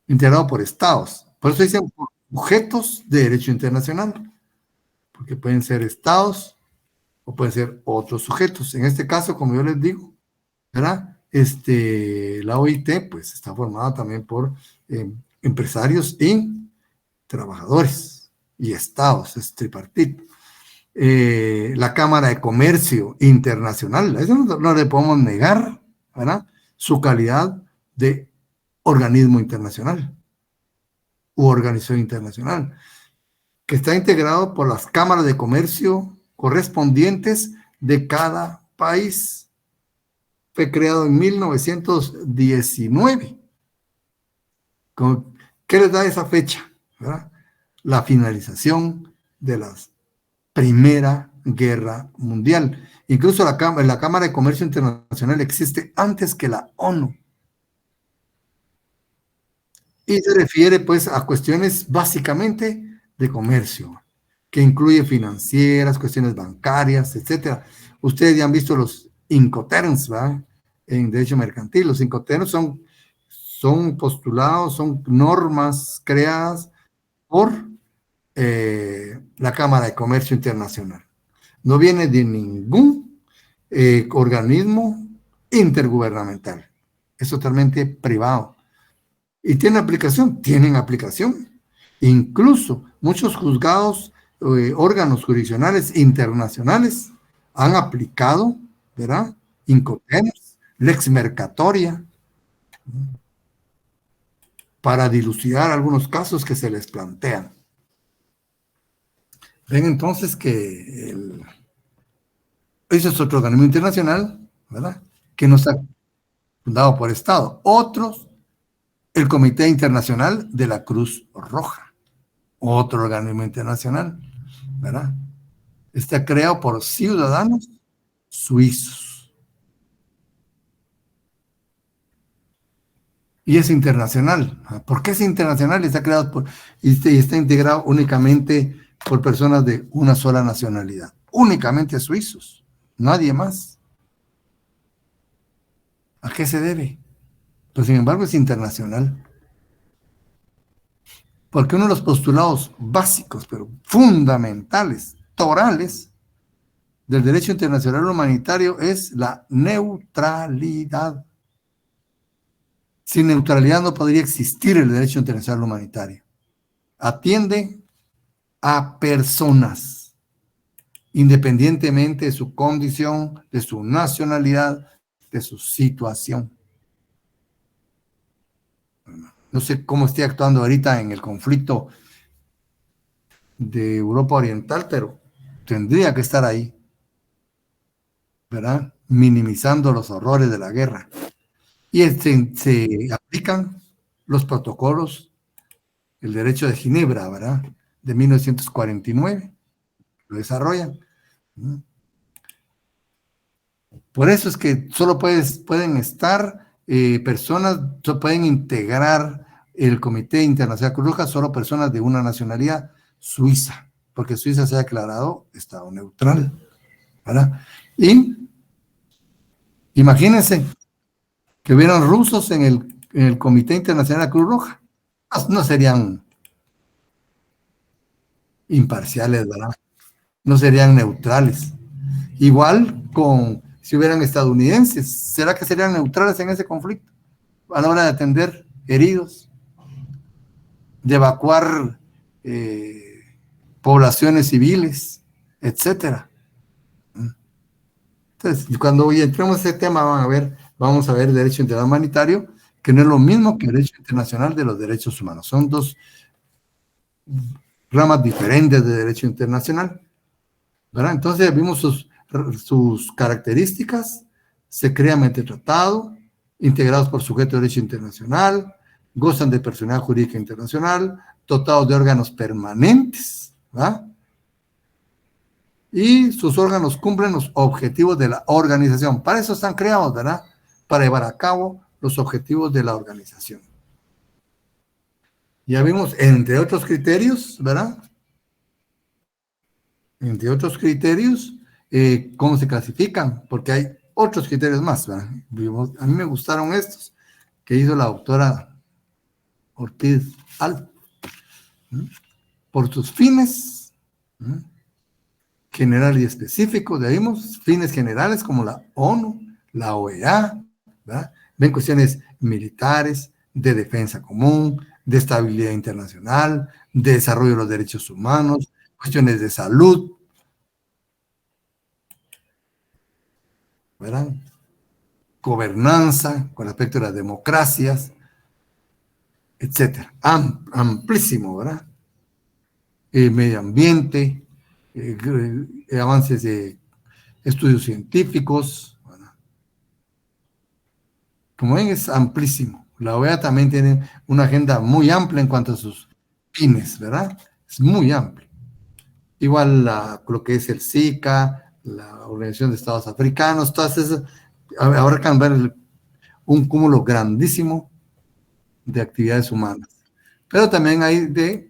integrado por estados. Por eso dicen sujetos de derecho internacional, porque pueden ser estados o pueden ser otros sujetos. En este caso, como yo les digo, ¿verdad? La OIT pues está formada también por empresarios y trabajadores y estados, es tripartito. La Cámara de Comercio Internacional, eso no le podemos negar, ¿verdad? Su calidad de organismo internacional u organización internacional, que está integrado por las cámaras de comercio correspondientes de cada país. Fue creado en 1919. ¿Qué les da esa fecha? ¿Verdad? La finalización de la Primera Guerra Mundial. Incluso la Cámara de Comercio Internacional existe antes que la ONU. Y se refiere pues a cuestiones básicamente de comercio, que incluye financieras, cuestiones bancarias, etcétera. Ustedes ya han visto los Incoterms, ¿verdad? En derecho mercantil. Los Incoterms son postulados, son normas creadas por la Cámara de Comercio Internacional. No viene de ningún organismo intergubernamental. Es totalmente privado. ¿Y tienen aplicación. Incluso muchos juzgados, órganos jurisdiccionales internacionales han aplicado, ¿verdad? Incoterms, lex mercatoria, para dilucidar algunos casos que se les plantean. Ven entonces que ese es otro organismo internacional, ¿verdad? Que no está fundado por Estado. Otros, el Comité Internacional de la Cruz Roja, otro organismo internacional, ¿verdad? Está creado por ciudadanos suizos. Y es internacional. ¿Por qué es internacional? Está creado y está integrado únicamente por personas de una sola nacionalidad. Únicamente suizos. Nadie más. ¿A qué se debe? Pues sin embargo es internacional. Porque uno de los postulados básicos, pero fundamentales, torales, del derecho internacional humanitario es la neutralidad. Sin neutralidad no podría existir el derecho internacional humanitario. Atiende a personas, independientemente de su condición, de su nacionalidad, de su situación. No sé cómo esté actuando ahorita en el conflicto de Europa Oriental, pero tendría que estar ahí, ¿verdad? Minimizando los horrores de la guerra. Y se aplican los protocolos, el derecho de Ginebra, ¿verdad? De 1949, lo desarrollan. Por eso es que solo pueden estar personas, pueden integrar el Comité Internacional Cruz Roja solo personas de una nacionalidad, Suiza, porque Suiza se ha declarado estado neutral, ¿verdad? Y imagínense que hubieran rusos en el Comité Internacional Cruz Roja, no serían imparciales, ¿verdad? No serían neutrales. Igual si hubieran estadounidenses, ¿será que serían neutrales en ese conflicto? A la hora de atender heridos, de evacuar poblaciones civiles, etcétera. Entonces, cuando hoy entremos a ese tema, vamos a ver derecho internacional humanitario, que no es lo mismo que el derecho internacional de los derechos humanos. Son dos ramas diferentes de derecho internacional, ¿verdad? Entonces vimos sus características: se crean mediante tratado, integrados por sujeto de derecho internacional, gozan de personalidad jurídica internacional, dotados de órganos permanentes, ¿verdad? Y sus órganos cumplen los objetivos de la organización. Para eso están creados, ¿verdad? Para llevar a cabo los objetivos de la organización. Ya vimos, entre otros criterios, ¿verdad? Entre otros criterios, cómo se clasifican, porque hay otros criterios más, ¿verdad? A mí me gustaron estos que hizo la doctora Ortiz al, por sus fines generales y específicos, de vimos fines generales como la ONU, la OEA, ¿verdad? Ven cuestiones militares, de defensa común, de estabilidad internacional, de desarrollo de los derechos humanos, cuestiones de salud, ¿verdad? Gobernanza con respecto a las democracias, etcétera. Amplísimo, ¿verdad? Medio ambiente, avances de estudios científicos, ¿verdad? Como ven, es amplísimo. La OEA también tiene una agenda muy amplia en cuanto a sus fines, ¿verdad? Es muy amplio. Igual lo que es el SICA, la Organización de Estados Africanos, todas esas, ahora can ver un cúmulo grandísimo de actividades humanas. Pero también hay de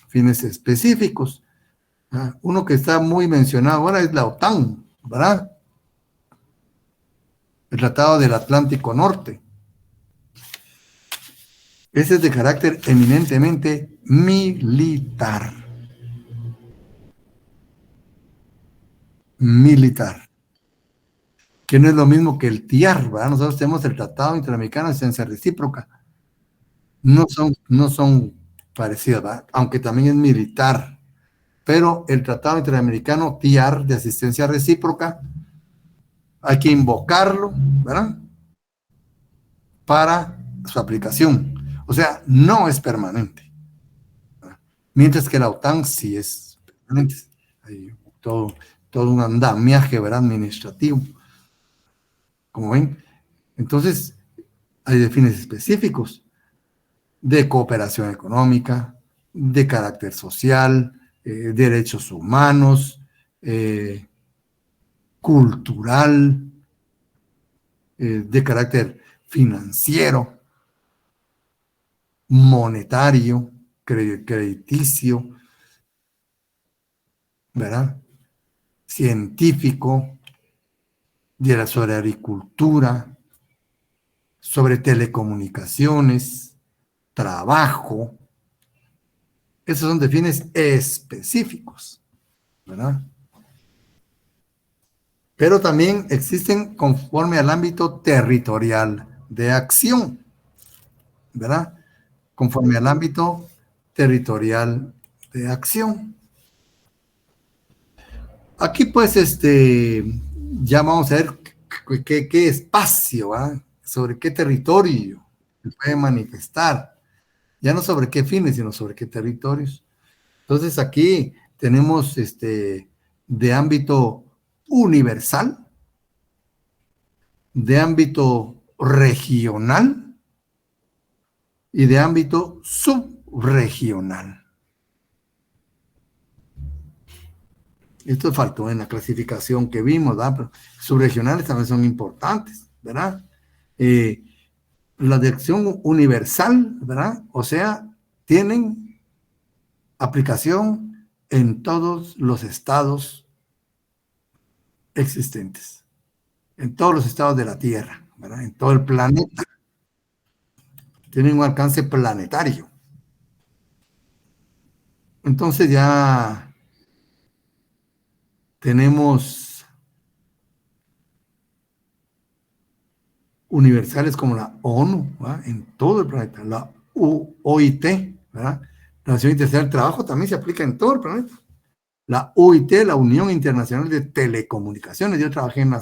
fines específicos. Uno que está muy mencionado ahora es la OTAN, ¿verdad? El Tratado del Atlántico Norte. Ese es de carácter eminentemente militar. Militar. Que no es lo mismo que el TIAR, ¿verdad? Nosotros tenemos el Tratado Interamericano de Asistencia Recíproca. No son parecidas, ¿verdad? Aunque también es militar. Pero el Tratado Interamericano TIAR de Asistencia Recíproca hay que invocarlo, ¿verdad? Para su aplicación. O sea, no es permanente. ¿Verdad? Mientras que la OTAN sí es permanente. Hay todo un andamiaje, ¿verdad? Administrativo. Como ven. Entonces, hay de fines específicos de cooperación económica, de carácter social, derechos humanos, cultural, de carácter financiero, monetario, crediticio, ¿verdad? Científico, sobre agricultura, sobre telecomunicaciones, trabajo. Esos son de fines específicos, ¿verdad? Pero también existen conforme al ámbito territorial de acción, ¿verdad? Conforme al ámbito territorial de acción. Aquí pues ya vamos a ver qué espacio, ¿verdad? Sobre qué territorio se puede manifestar, ya no sobre qué fines, sino sobre qué territorios. Entonces aquí tenemos de ámbito universal, de ámbito regional y de ámbito subregional. Esto faltó en la clasificación que vimos, ¿verdad? Pero subregionales también son importantes, ¿verdad? La dirección universal, ¿verdad? O sea, tienen aplicación en todos los estados existentes, en todos los estados de la Tierra, ¿verdad? En todo el planeta. Tienen un alcance planetario. Entonces ya tenemos universales como la ONU, ¿verdad? En todo el planeta, la OIT, ¿verdad? La Nación Internacional del Trabajo también se aplica en todo el planeta. La UIT, la Unión Internacional de Telecomunicaciones, yo trabajé en la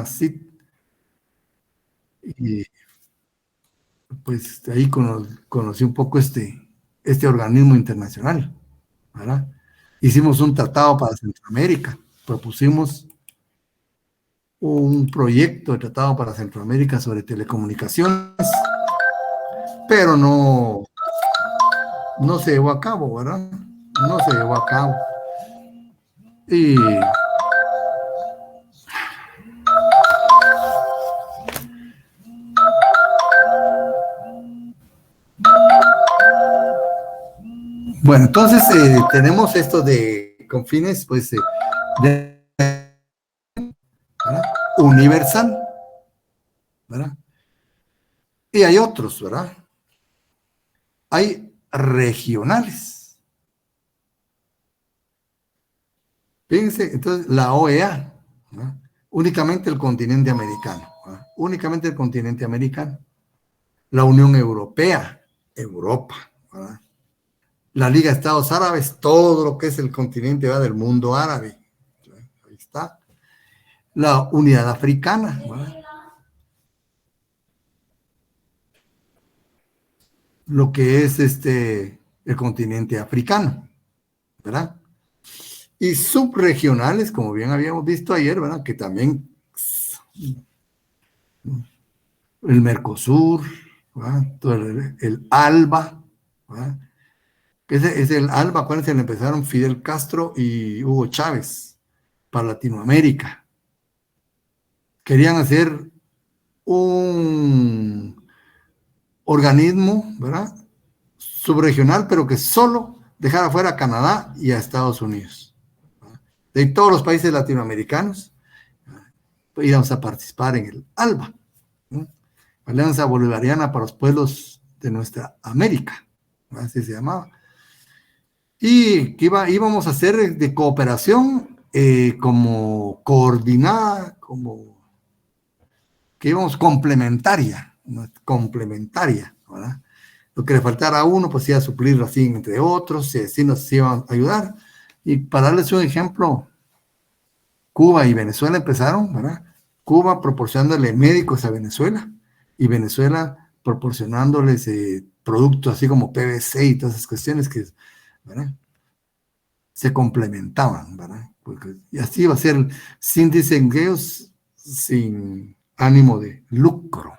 CIT. Y pues ahí conocí un poco este organismo internacional, ¿verdad? Hicimos un tratado para Centroamérica, propusimos un proyecto de tratado para Centroamérica sobre telecomunicaciones, pero no se llevó a cabo, ¿verdad? No se llevó a cabo. Y bueno, entonces tenemos esto de con fines, pues, de, ¿verdad? Universal, ¿verdad? Y hay otros, ¿verdad? Hay regionales. Fíjense, entonces, la OEA, ¿verdad? Únicamente el continente americano, ¿verdad? Únicamente el continente americano. La Unión Europea, Europa, ¿verdad? La Liga de Estados Árabes, todo lo que es el continente, ¿verdad?, del mundo árabe. Ahí está. La Unidad Africana, ¿verdad? Lo que es el continente africano, ¿verdad? Y subregionales, como bien habíamos visto ayer, ¿verdad? Que también el Mercosur, ¿verdad? Todo el ALBA, ¿verdad? Es el ALBA, acuérdense, le empezaron Fidel Castro y Hugo Chávez para Latinoamérica. Querían hacer un organismo, ¿verdad?, subregional, pero que solo dejara fuera a Canadá y a Estados Unidos. De todos los países latinoamericanos, íbamos a participar en el ALBA, ¿no? Alianza Bolivariana para los Pueblos de Nuestra América, ¿no? Así se llamaba. Y que íbamos a hacer de cooperación como coordinada, como que íbamos complementaria, ¿no? Complementaria, ¿verdad? Lo que le faltara a uno, pues iba a suplirlo así entre otros, y así nos iban a ayudar. Y para darles un ejemplo, Cuba y Venezuela empezaron, ¿verdad? Cuba proporcionándole médicos a Venezuela y Venezuela proporcionándoles productos así como PVC y todas esas cuestiones que, ¿verdad?, se complementaban, ¿verdad? Porque, y así iba a ser sin desengueos, sin ánimo de lucro,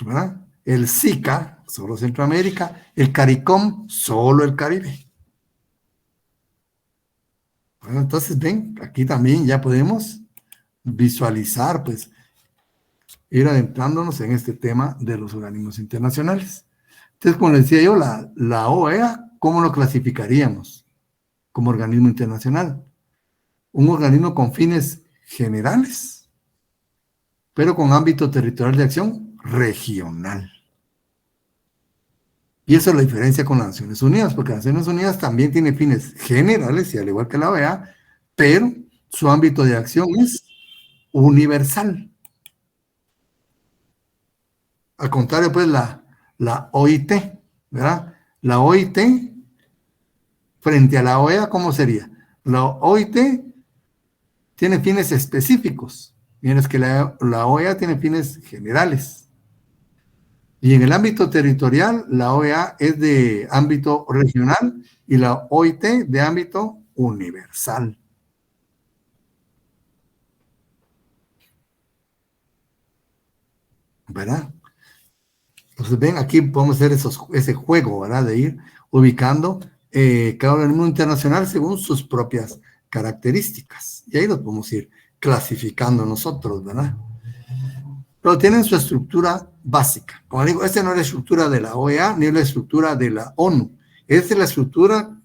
¿verdad? El SICA, solo Centroamérica, el CARICOM, solo el Caribe. Bueno, entonces, ven, aquí también ya podemos visualizar, pues, ir adentrándonos en este tema de los organismos internacionales. Entonces, como les decía yo, la OEA, ¿cómo lo clasificaríamos como organismo internacional? Un organismo con fines generales, pero con ámbito territorial de acción regional. Y eso es la diferencia con las Naciones Unidas, porque las Naciones Unidas también tiene fines generales, y al igual que la OEA, pero su ámbito de acción es universal. Al contrario, pues la OIT, ¿verdad? La OIT, frente a la OEA, ¿cómo sería? La OIT tiene fines específicos, mientras que la OEA tiene fines generales. Y en el ámbito territorial, la OEA es de ámbito regional y la OIT de ámbito universal. ¿Verdad? Entonces, ven, aquí podemos hacer ese juego, ¿verdad? De ir ubicando cada organismo internacional según sus propias características. Y ahí los podemos ir clasificando nosotros, ¿verdad? Pero tienen su estructura básica. Como digo, esta no es la estructura de la OEA ni es la estructura de la ONU. Esta es la estructura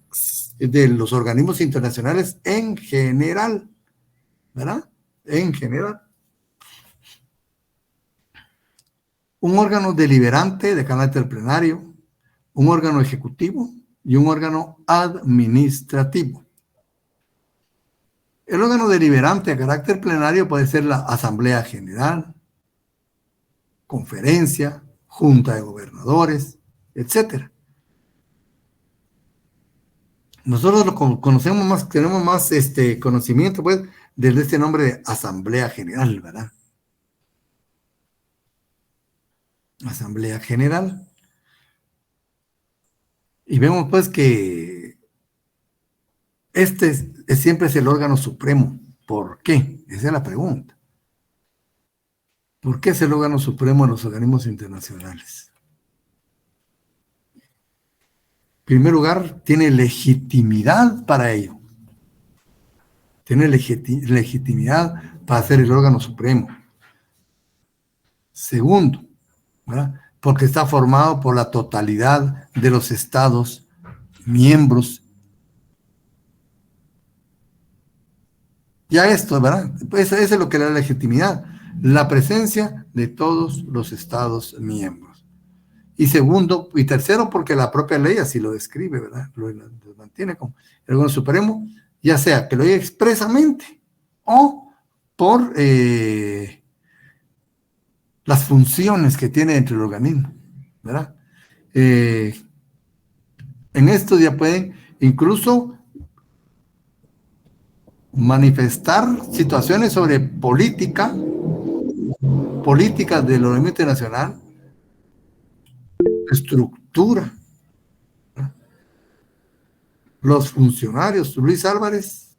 de los organismos internacionales en general, ¿verdad? En general. Un órgano deliberante de carácter plenario, un órgano ejecutivo y un órgano administrativo. El órgano deliberante de carácter plenario puede ser la Asamblea General, Conferencia, Junta de Gobernadores, etcétera. Nosotros lo conocemos más, tenemos más conocimiento, pues, desde este nombre de Asamblea General, ¿verdad? Asamblea General. Y vemos, pues, que siempre es el órgano supremo. ¿Por qué? Esa es la pregunta. ¿Por qué es el órgano supremo en los organismos internacionales? En primer lugar, tiene legitimidad para ello. Tiene legitimidad para ser el órgano supremo. Segundo, ¿verdad?, porque está formado por la totalidad de los estados miembros. Ya esto, ¿verdad? Pues eso es lo que le da legitimidad. la presencia de todos los Estados miembros. Y segundo, y tercero, porque la propia ley así lo describe, ¿verdad? Lo mantiene como el órgano supremo, ya sea que lo diga expresamente o por las funciones que tiene dentro del organismo, ¿verdad? En esto ya pueden incluso manifestar situaciones sobre políticas del organismo internacional, estructura, ¿no? Los funcionarios. Luis Álvarez.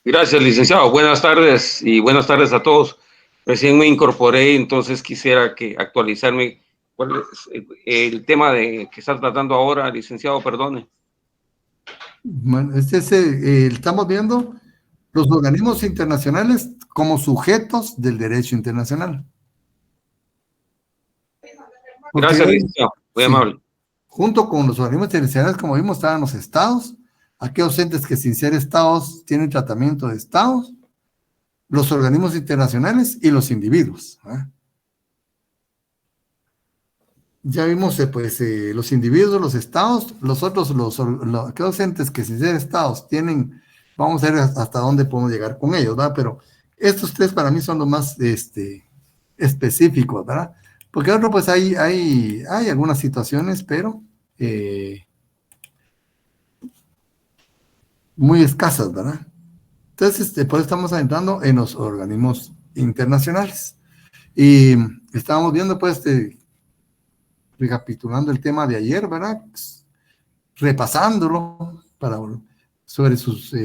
Gracias, licenciado. Buenas tardes y buenas tardes a todos. Recién me incorporé, entonces quisiera que actualizarme cuál es el tema que está tratando ahora, licenciado, perdone. Estamos viendo los organismos internacionales como sujetos del derecho internacional. Porque Gracias, licenciado. Muy amable. Junto con los organismos internacionales, como vimos, estaban los estados, aquellos entes que sin ser estados tienen tratamiento de estados, los organismos internacionales y los individuos. Ya vimos los individuos, los estados, los otros, aquellos entes que sin ser estados tienen, vamos a ver hasta dónde podemos llegar con ellos, ¿verdad? Pero estos tres para mí son los más específicos, ¿verdad? Porque otro, pues hay algunas situaciones, pero muy escasas, ¿verdad? Entonces, por eso estamos entrando en los organismos internacionales. Y estábamos viendo, pues, recapitulando el tema de ayer, ¿verdad? Repasándolo sobre sus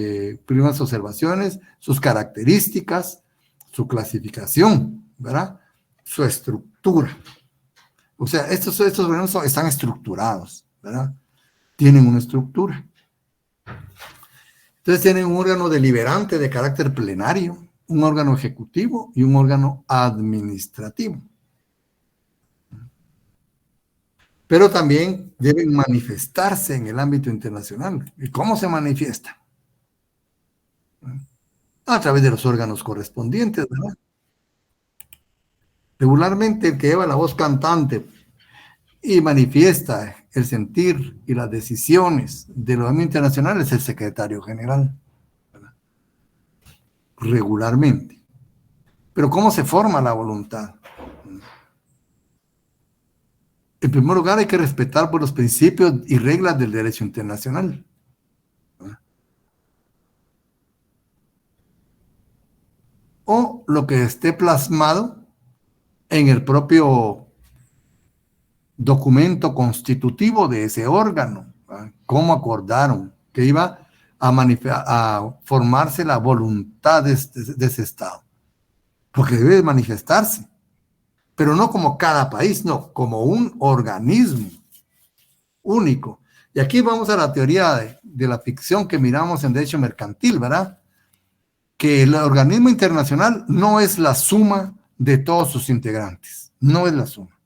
primeras observaciones, sus características, su clasificación, ¿verdad? Su estructura. O sea, estos organismos están estructurados, ¿verdad? Tienen una estructura. Entonces tienen un órgano deliberante de carácter plenario, un órgano ejecutivo y un órgano administrativo. Pero también deben manifestarse en el ámbito internacional. ¿Y cómo se manifiesta? A través de los órganos correspondientes, ¿verdad? Regularmente el que lleva la voz cantante y manifiesta el sentir y las decisiones del organismo internacional es el secretario general, ¿verdad? Regularmente. Pero ¿cómo se forma la voluntad? En primer lugar, hay que respetar por los principios y reglas del derecho internacional. O lo que esté plasmado en el propio documento constitutivo de ese órgano. ¿Verdad? Cómo acordaron que iba a formarse la voluntad de ese Estado. Porque debe manifestarse. Pero no como cada país, no, como un organismo único. Y aquí vamos a la teoría de la ficción que miramos en derecho mercantil, ¿verdad? Que el organismo internacional no es la suma de todos sus integrantes, no es la suma.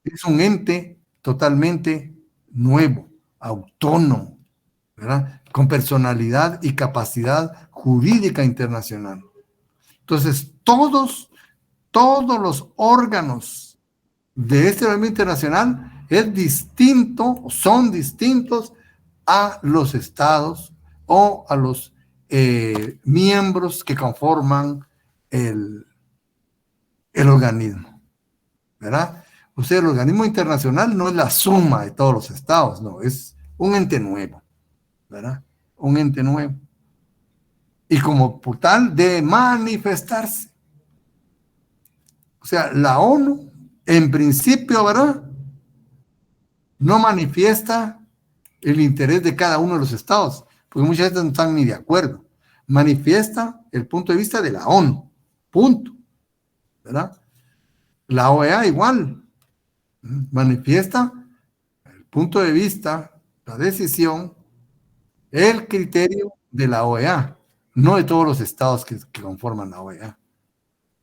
Es un ente totalmente nuevo, autónomo, ¿verdad? Con personalidad y capacidad jurídica internacional. Entonces, todos los órganos de este organismo internacional son distintos a los estados o a los miembros que conforman el organismo, ¿verdad? O sea, el organismo internacional no es la suma de todos los estados, no, es un ente nuevo, ¿verdad? Un ente nuevo. Y como por tal de manifestarse. O sea, la ONU, en principio, ¿verdad? No manifiesta el interés de cada uno de los estados, porque muchas veces no están ni de acuerdo. Manifiesta el punto de vista de la ONU, punto, ¿verdad? La OEA igual, manifiesta el punto de vista, la decisión, el criterio de la OEA, no de todos los estados que conforman la OEA.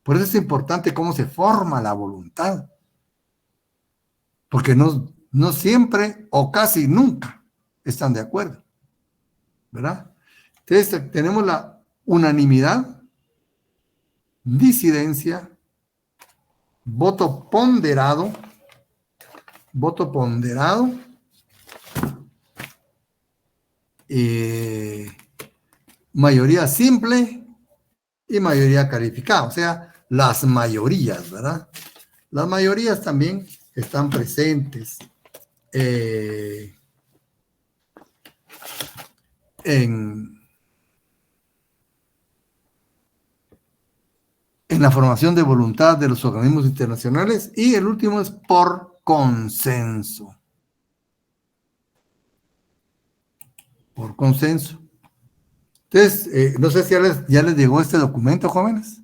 Por eso es importante cómo se forma la voluntad, porque no siempre o casi nunca están de acuerdo, ¿verdad? Entonces tenemos unanimidad, disidencia, voto ponderado, mayoría simple y mayoría calificada, o sea, las mayorías, ¿verdad? Las mayorías también están presentes en la formación de voluntad de los organismos internacionales, y el último es por consenso. Por consenso. Entonces, no sé si ya les llegó este documento, jóvenes.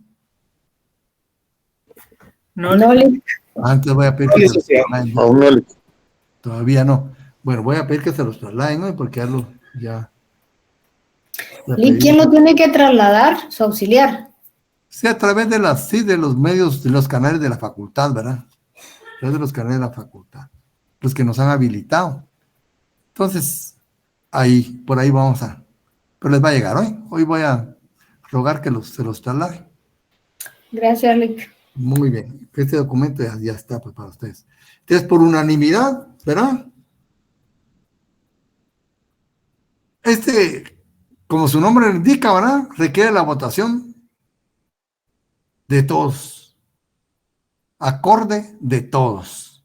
No, Lick. Antes voy a pedir que se los trasladen. Todavía no. Bueno, voy a pedir que se los trasladen hoy, porque ya Lick, ¿quién lo tiene que trasladar? Su auxiliar. Sí, a través de los medios, de los canales de la facultad, ¿verdad? A través de los canales de la facultad, los que nos han habilitado. Entonces, por ahí vamos pero les va a llegar hoy. Hoy voy a rogar que se los traslade. Gracias, Lick. Muy bien. Este documento ya está pues, para ustedes. Entonces, por unanimidad, ¿verdad? Como su nombre lo indica, ¿verdad? Requiere la votación de todos. Acorde de todos.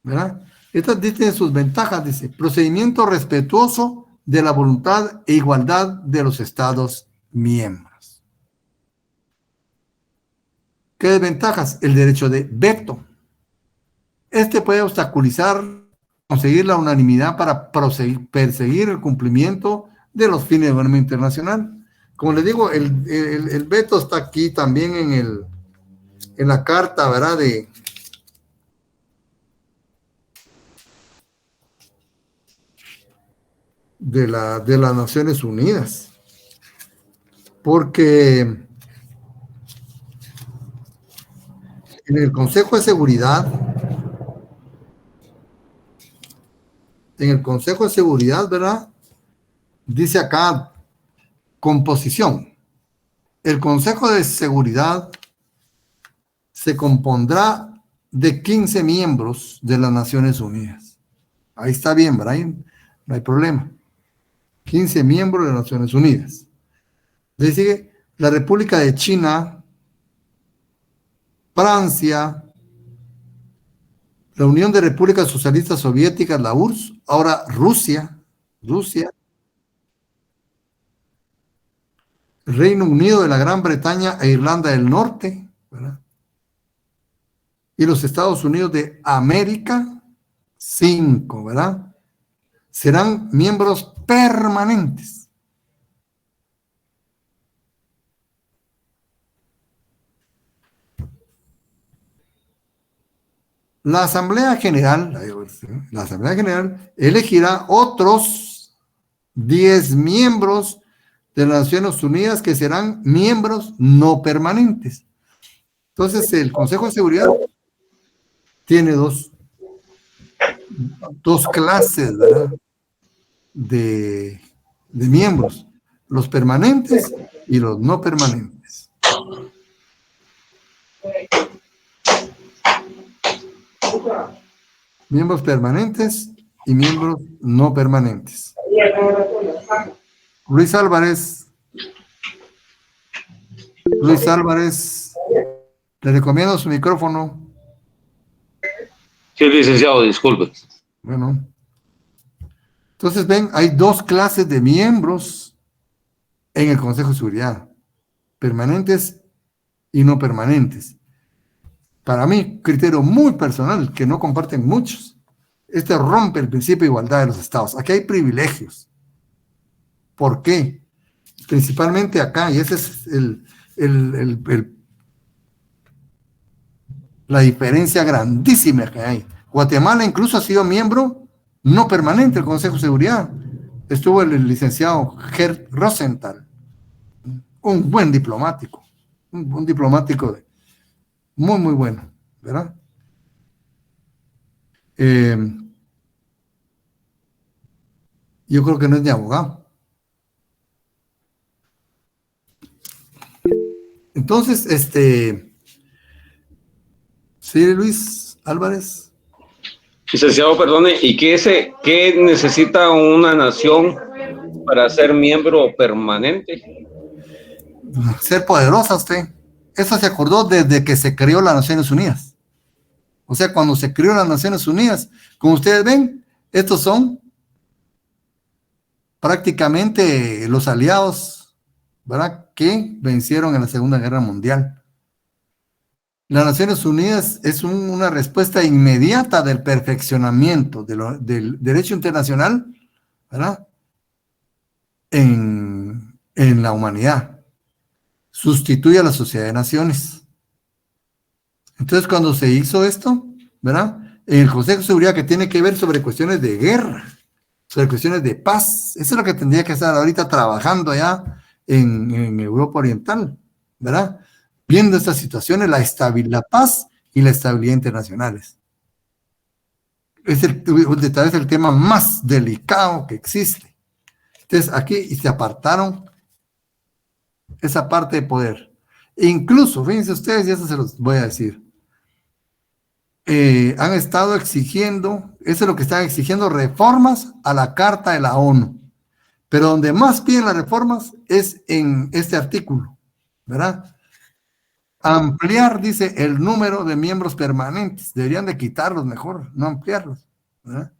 ¿Verdad? Estas tienen sus ventajas, dice, procedimiento respetuoso de la voluntad e igualdad de los Estados miembros. ¿Qué desventajas? El derecho de veto. Este puede obstaculizar, conseguir la unanimidad para perseguir el cumplimiento de los fines de gobierno internacional. Como les digo, el veto está aquí también en la carta, ¿verdad? De las Naciones Unidas, porque en el Consejo de Seguridad, ¿verdad? Dice acá, composición. El Consejo de Seguridad se compondrá de 15 miembros de las Naciones Unidas. Ahí está bien, ¿verdad? Ahí no hay problema. 15 miembros de las Naciones Unidas. Le sigue la República de China, Francia, la Unión de Repúblicas Socialistas Soviéticas, la URSS, ahora Rusia, Reino Unido de la Gran Bretaña e Irlanda del Norte, ¿verdad? Y los Estados Unidos de América, 5, ¿verdad? Serán miembros permanentes. La Asamblea General elegirá otros 10 miembros de las Naciones Unidas que serán miembros no permanentes. Entonces, el Consejo de Seguridad tiene dos clases, ¿verdad? de miembros, los permanentes y los no permanentes. Miembros permanentes y miembros no permanentes. Luis Álvarez, le recomiendo su micrófono. Sí, licenciado, disculpe. Bueno. Entonces, ven, hay dos clases de miembros en el Consejo de Seguridad, permanentes y no permanentes. Para mí, criterio muy personal, que no comparten muchos. Este rompe el principio de igualdad de los estados. Aquí hay privilegios. ¿Por qué? Principalmente acá, y ese es la diferencia grandísima que hay. Guatemala incluso ha sido miembro no permanente del Consejo de Seguridad. Estuvo el licenciado Gerd Rosenthal, un buen diplomático, un diplomático muy, muy bueno, ¿verdad? Yo creo que no es de abogado. Entonces, sí, Luis Álvarez. Licenciado, perdone, ¿y qué necesita una nación para ser miembro permanente? Ser poderosa usted. Eso se acordó desde que se creó las Naciones Unidas. O sea, cuando se creó las Naciones Unidas, como ustedes ven, estos son prácticamente los aliados, ¿verdad?, que vencieron en la Segunda Guerra Mundial. Las Naciones Unidas es una respuesta inmediata del perfeccionamiento del derecho internacional, ¿verdad?, en la humanidad. Sustituye a la Sociedad de Naciones. Entonces, cuando se hizo esto, ¿verdad?, en el Consejo de Seguridad, que tiene que ver sobre cuestiones de guerra, sobre cuestiones de paz, eso es lo que tendría que estar ahorita trabajando ya en Europa Oriental, ¿verdad?, viendo estas situaciones, la paz y la estabilidad internacionales. Es el tema más delicado que existe. Entonces, aquí se apartaron esa parte de poder. Incluso, fíjense ustedes, y eso se los voy a decir, han estado exigiendo, eso es lo que están exigiendo, reformas a la Carta de la ONU. Pero donde más piden las reformas es en este artículo, ¿verdad? Ampliar, dice, el número de miembros permanentes. Deberían de quitarlos mejor, no ampliarlos, ¿verdad?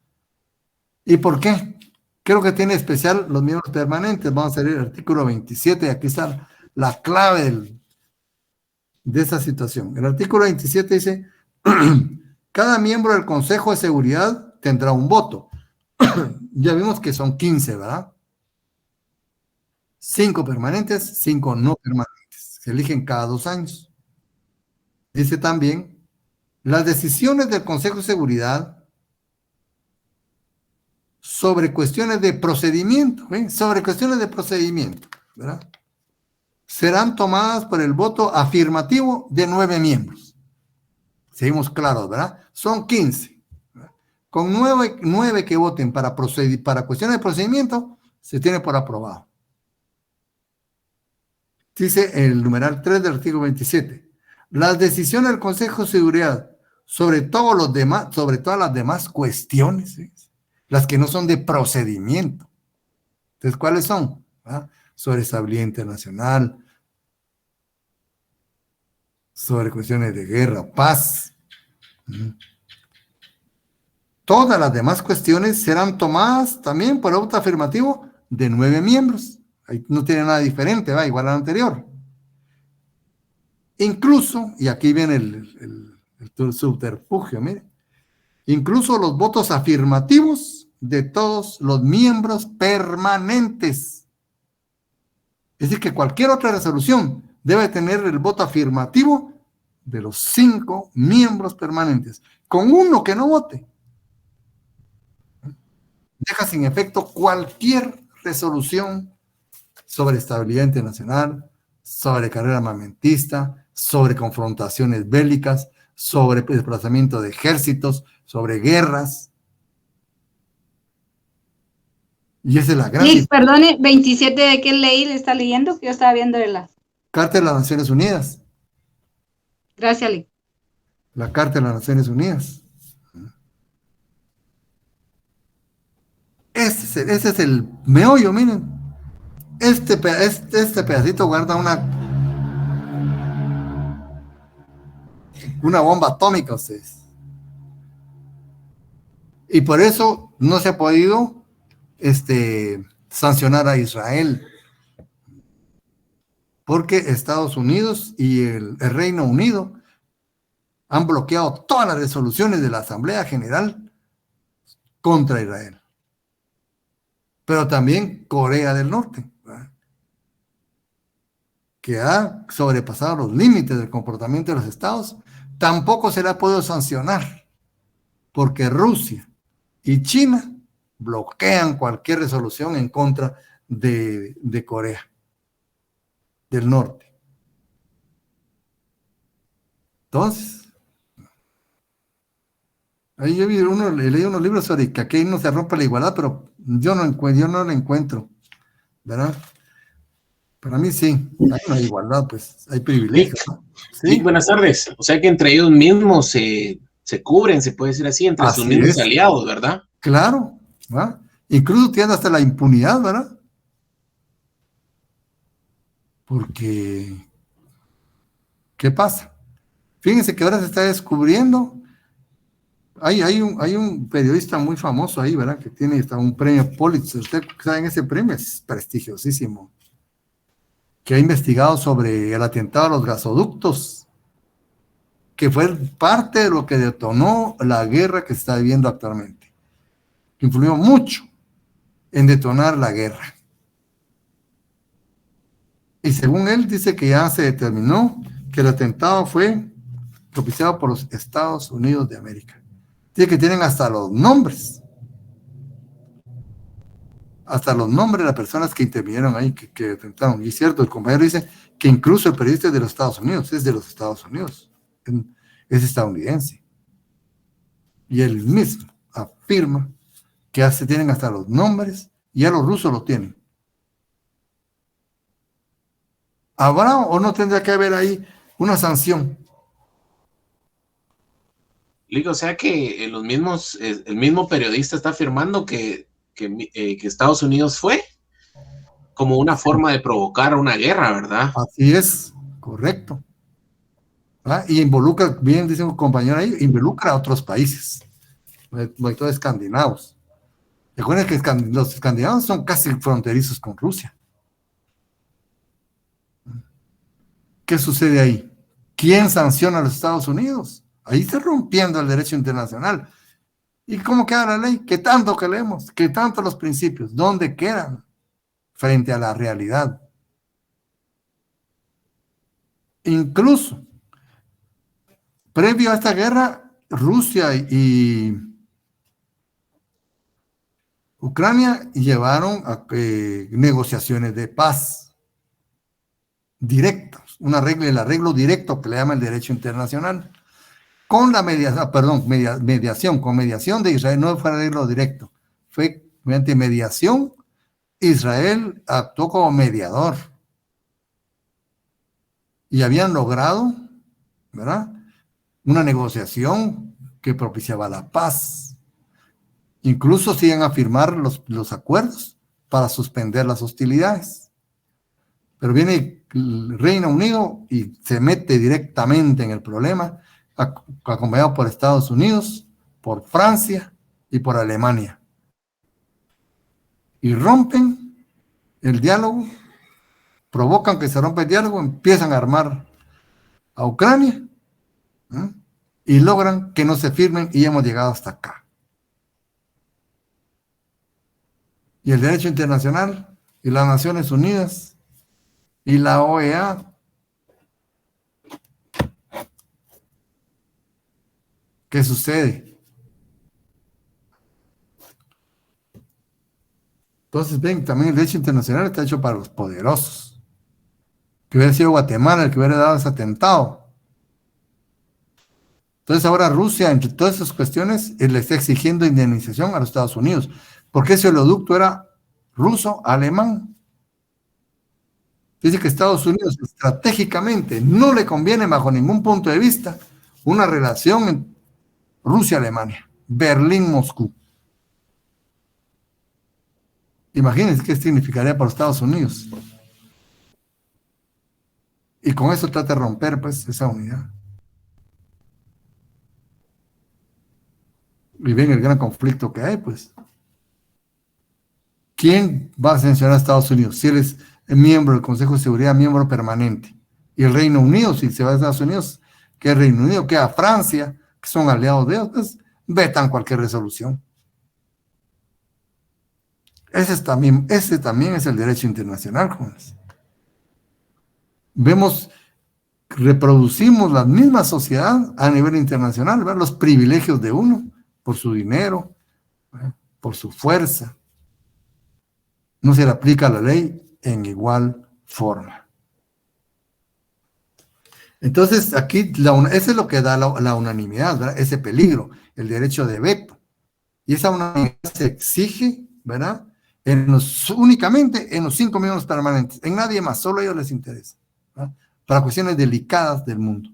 ¿Y por qué? Creo que tiene especial los miembros permanentes. Vamos a leer el artículo 27, y aquí está la clave de esa situación. El artículo 27 dice, cada miembro del Consejo de Seguridad tendrá un voto. Ya vimos que son 15, ¿verdad? 5 permanentes, 5 no permanentes. Se eligen cada 2 años. Dice también, las decisiones del Consejo de Seguridad sobre cuestiones de procedimiento, sobre cuestiones de procedimiento, ¿verdad?, serán tomadas por el voto afirmativo de 9 miembros. Seguimos claros, ¿verdad? Son 15. ¿Verdad? Con 9 que voten para cuestiones de procedimiento, se tiene por aprobado. Dice el numeral 3 del artículo 27. Las decisiones del Consejo de Seguridad sobre todas las demás cuestiones, ¿sí?, las que no son de procedimiento. Entonces, ¿cuáles son? ¿Ah? Sobre estabilidad internacional, sobre cuestiones de guerra, paz. Todas las demás cuestiones serán tomadas también por voto afirmativo de 9 miembros. Ahí no tiene nada diferente, va igual al anterior. Incluso, y aquí viene el subterfugio, mire, incluso los votos afirmativos de todos los miembros permanentes. Es decir, que cualquier otra resolución debe tener el voto afirmativo de los 5 miembros permanentes. Con uno que no vote, deja sin efecto cualquier resolución sobre estabilidad internacional, sobre carrera armamentista, sobre confrontaciones bélicas, sobre desplazamiento de ejércitos, sobre guerras. Y esa es la gran... Liz, perdone, 27 de qué ley le está leyendo, que yo estaba viendo de la... Carta de las Naciones Unidas. Gracias, Liz. La Carta de las Naciones Unidas. Ese es el meollo, miren. Este pedacito guarda una bomba atómica, ustedes. Y por eso no se ha podido sancionar a Israel. Porque Estados Unidos y el Reino Unido han bloqueado todas las resoluciones de la Asamblea General contra Israel. Pero también Corea del Norte, ¿verdad?, que ha sobrepasado los límites del comportamiento de los estados, tampoco se le ha podido sancionar, porque Rusia y China bloquean cualquier resolución en contra de Corea del Norte. Entonces, ahí yo leí unos libros sobre que aquí no se rompe la igualdad, pero yo no lo encuentro, ¿verdad? Para mí sí, hay una igualdad, pues hay privilegios, ¿no? Sí, buenas tardes. O sea que entre ellos mismos se cubren, se puede decir así, entre sus Así mismos es. aliados, ¿verdad? Claro, ¿verdad? Incluso tiene hasta la impunidad, ¿verdad? Porque, ¿qué pasa? Fíjense que ahora se está descubriendo, hay un periodista muy famoso ahí, ¿verdad? Que tiene hasta un premio Pulitzer. Ustedes saben, ese premio es prestigiosísimo, que ha investigado sobre el atentado a los gasoductos, que fue parte de lo que detonó la guerra que se está viviendo actualmente. Influyó mucho en detonar la guerra. Y según él, dice que ya se determinó que el atentado fue propiciado por los Estados Unidos de América. Dice que tienen hasta los nombres de las personas que intervinieron ahí, que atentaron. Y es cierto, el compañero dice que incluso el periodista es de los Estados Unidos, es de los Estados Unidos, es estadounidense. Y él mismo afirma que ya se tienen hasta los nombres, y ya los rusos los tienen. ¿Habrá o no tendría que haber ahí una sanción? O sea que el mismo periodista está afirmando que Estados Unidos fue como una forma de provocar una guerra, ¿verdad? Así es, correcto. ¿Ah? Y involucra, bien dice un compañero ahí, involucra a otros países, sobre todo escandinavos. Recuerden que los escandinavos son casi fronterizos con Rusia. ¿Qué sucede ahí? ¿Quién sanciona a los Estados Unidos? Ahí está rompiendo el derecho internacional. ¿Y cómo queda la ley? ¿Qué tanto que leemos? ¿Qué tanto los principios? ¿Dónde quedan frente a la realidad? Incluso, previo a esta guerra, Rusia y Ucrania llevaron a negociaciones de paz directas, el arreglo directo que le llama el derecho internacional, con la mediación de Israel. No fue arreglo directo, fue mediante mediación. Israel actuó como mediador y habían logrado, ¿verdad?, una negociación que propiciaba la paz. Incluso se iban a firmar los acuerdos para suspender las hostilidades. Pero viene el Reino Unido y se mete directamente en el problema, acompañado por Estados Unidos, por Francia y por Alemania. Y rompen el diálogo, provocan que se rompa el diálogo, empiezan a armar a Ucrania, ¿eh?, y logran que no se firmen, y hemos llegado hasta acá. Y el derecho internacional y las Naciones Unidas y la OEA, ¿qué sucede? Entonces, ven, también el derecho internacional está hecho para los poderosos. Que hubiera sido Guatemala el que hubiera dado ese atentado. Entonces ahora Rusia, entre todas esas cuestiones, le está exigiendo indemnización a los Estados Unidos, porque ese oleoducto era ruso-alemán. Dice que Estados Unidos estratégicamente no le conviene bajo ningún punto de vista una relación en Rusia-Alemania, Berlín-Moscú. Imagínense qué significaría para Estados Unidos. Y con eso trata de romper, pues, esa unidad. Y ven el gran conflicto que hay, pues. ¿Quién va a sancionar a Estados Unidos? Si él es miembro del Consejo de Seguridad, miembro permanente. Y el Reino Unido, si se va a Estados Unidos, que el Reino Unido, que a Francia, que son aliados de ellos, pues, vetan cualquier resolución. Ese también es el derecho internacional, jóvenes. Reproducimos la misma sociedad a nivel internacional, ¿verdad? Los privilegios de uno, por su dinero, ¿verdad?, por su fuerza. No se le aplica la ley en igual forma. Entonces, aquí, eso es lo que da la unanimidad, ¿verdad?, ese peligro, el derecho de veto. Y esa unanimidad se exige, ¿verdad?, únicamente en los 5 miembros permanentes, en nadie más, solo a ellos les interesa, ¿verdad? Para cuestiones delicadas del mundo.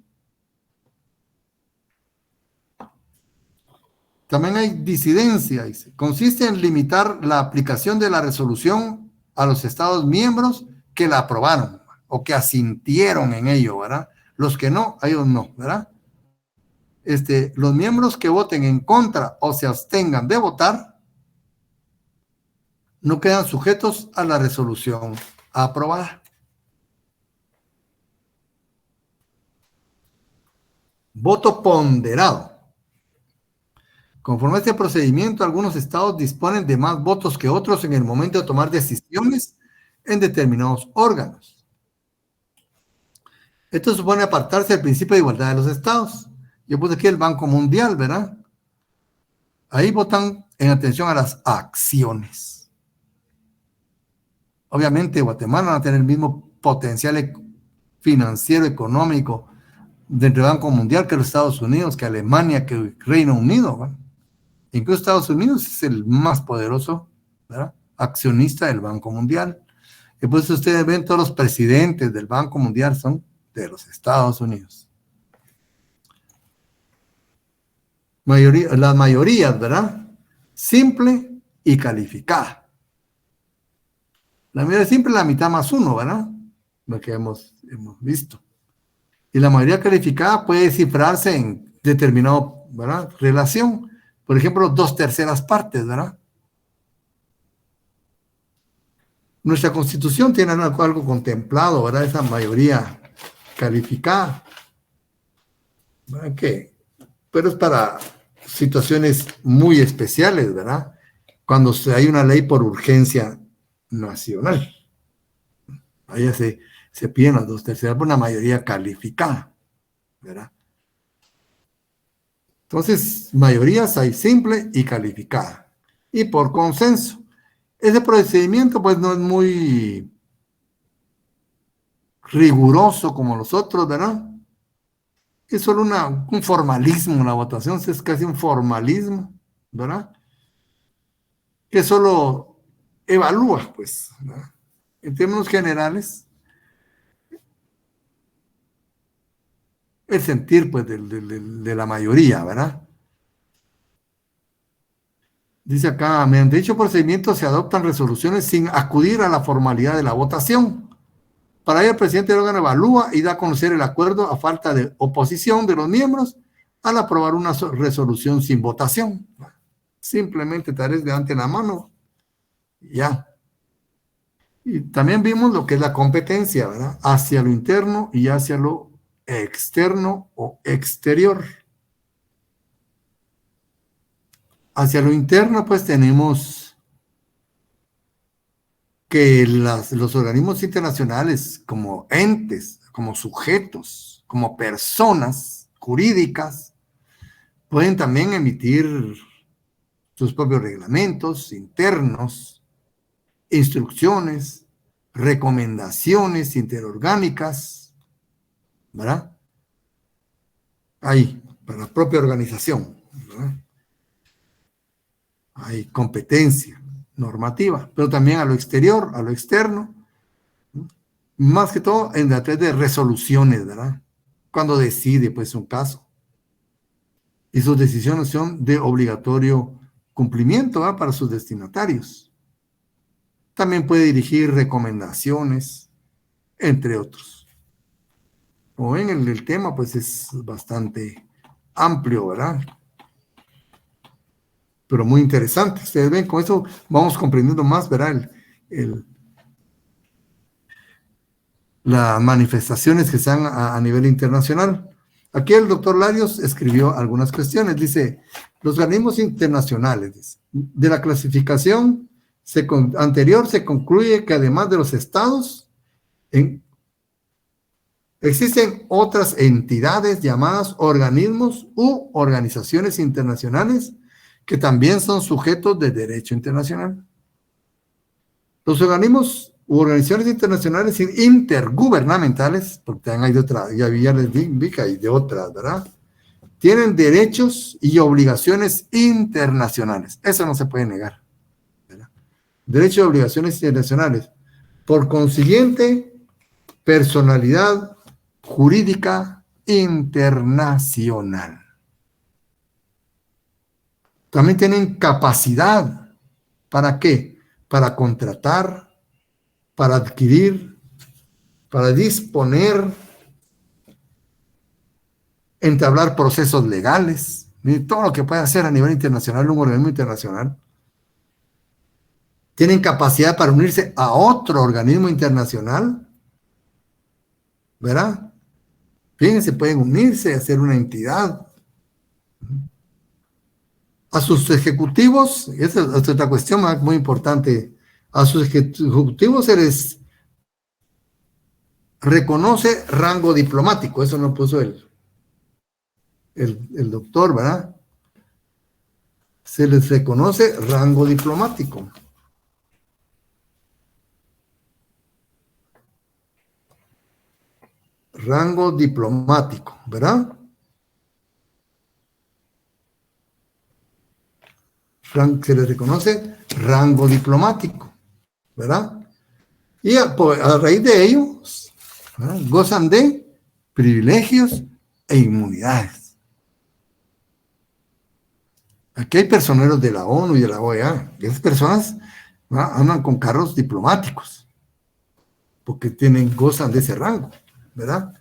También hay disidencia, dice. Consiste en limitar la aplicación de la resolución a los Estados miembros que la aprobaron o que asintieron en ello, ¿verdad? Los que no, a ellos no, ¿verdad? Los miembros que voten en contra o se abstengan de votar no quedan sujetos a la resolución aprobada. Voto ponderado. Conforme a este procedimiento, algunos estados disponen de más votos que otros en el momento de tomar decisiones en determinados órganos. Esto supone apartarse del principio de igualdad de los estados. Yo puse aquí el Banco Mundial, ¿verdad? Ahí votan en atención a las acciones. Obviamente, Guatemala va a tener el mismo potencial financiero, económico dentro del Banco Mundial que los Estados Unidos, que Alemania, que Reino Unido, ¿verdad? Incluso Estados Unidos es el más poderoso, ¿verdad?, accionista del Banco Mundial. Y pues ustedes ven, todos los presidentes del Banco Mundial son de los Estados Unidos. Las mayorías, ¿verdad? Simple y calificada. La mayoría simple es la mitad más uno, ¿verdad? Lo que hemos visto. Y la mayoría calificada puede descifrarse en determinado, ¿verdad?, relación. Por ejemplo, 2/3 partes, ¿verdad? Nuestra Constitución tiene algo contemplado, ¿verdad? Esa mayoría calificada. ¿Verdad? Pero es para situaciones muy especiales, ¿verdad? Cuando hay una ley por urgencia nacional. Ahí se piden las 2/3 por una mayoría calificada, ¿verdad? Entonces, mayorías hay simple y calificada. Y por consenso. Ese procedimiento, pues, no es muy riguroso como los otros, ¿verdad? Es solo un formalismo, la votación es casi un formalismo, ¿verdad? Que solo evalúa, pues, ¿verdad? En términos generales, el sentir, pues, de la mayoría, ¿verdad? Dice acá, mediante dicho procedimiento se adoptan resoluciones sin acudir a la formalidad de la votación. Para ello, el presidente del órgano evalúa y da a conocer el acuerdo a falta de oposición de los miembros al aprobar una resolución sin votación. Simplemente tareas delante de la mano. Ya. Y también vimos lo que es la competencia, ¿verdad? Hacia lo interno y hacia lo externo o exterior. Hacia lo interno, pues tenemos que los organismos internacionales como entes, como sujetos, como personas jurídicas, pueden también emitir sus propios reglamentos internos, instrucciones, recomendaciones interorgánicas, ¿verdad? Ahí, para la propia organización, ¿verdad? Hay competencia normativa, pero también a lo exterior, a lo externo, más que todo en la través de resoluciones, ¿verdad? Cuando decide, pues, un caso. Y sus decisiones son de obligatorio cumplimiento, ¿verdad?, para sus destinatarios. También puede dirigir recomendaciones, entre otros. Como ven, el tema, pues, es bastante amplio, ¿verdad? Pero muy interesante. Ustedes ven, con eso vamos comprendiendo más, ¿verdad? Las manifestaciones que se dan a nivel internacional. Aquí el doctor Larios escribió algunas cuestiones. Dice, los organismos internacionales, de la clasificación anterior se concluye que además de los estados, existen otras entidades llamadas organismos u organizaciones internacionales que también son sujetos de derecho internacional. Los organismos u organizaciones internacionales intergubernamentales, porque también hay de otras, ya les vi que hay de otras, ¿verdad? Tienen derechos y obligaciones internacionales. Eso no se puede negar, ¿verdad? Derecho y obligaciones internacionales. Por consiguiente, personalidad jurídica internacional. También tienen capacidad. ¿Para qué? Para contratar, para adquirir, para disponer, entablar procesos legales, y todo lo que puede hacer a nivel internacional un organismo internacional. Tienen capacidad para unirse a otro organismo internacional, ¿verdad? Fíjense, pueden unirse, hacer una entidad. A sus ejecutivos, y esa es otra cuestión muy importante, a sus ejecutivos se les reconoce rango diplomático, eso no puso el doctor, ¿verdad? Se les reconoce rango diplomático. Rango diplomático, ¿verdad? Se les reconoce rango diplomático, ¿verdad? Y a raíz de ello, ¿verdad?, gozan de privilegios e inmunidades. Aquí hay personeros de la ONU y de la OEA, y esas personas, ¿verdad?, andan con carros diplomáticos, porque gozan de ese rango, ¿verdad?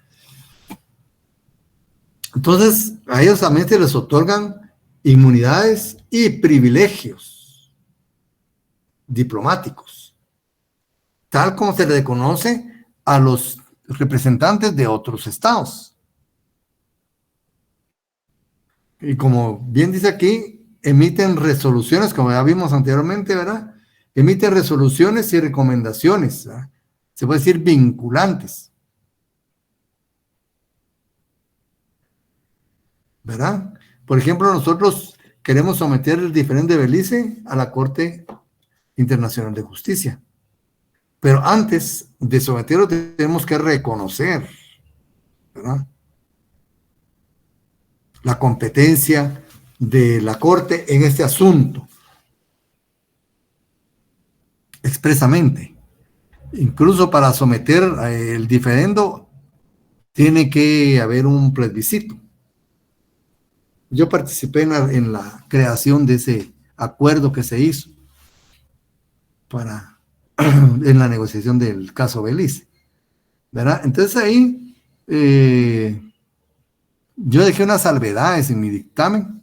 Entonces, a ellos también se les otorgan inmunidades y privilegios diplomáticos, tal como se le reconoce a los representantes de otros estados. Y como bien dice aquí, emiten resoluciones, como ya vimos anteriormente, ¿verdad? Emiten resoluciones y recomendaciones, ¿verdad? Se puede decir vinculantes, ¿verdad? Por ejemplo, nosotros queremos someter el diferendo de Belice a la Corte Internacional de Justicia. Pero antes de someterlo tenemos que reconocer, ¿verdad?, la competencia de la Corte en este asunto. Expresamente. Incluso para someter el diferendo tiene que haber un plebiscito. Yo participé en la creación de ese acuerdo que se hizo en la negociación del caso Belice, ¿verdad? Entonces ahí yo dejé unas salvedades en mi dictamen.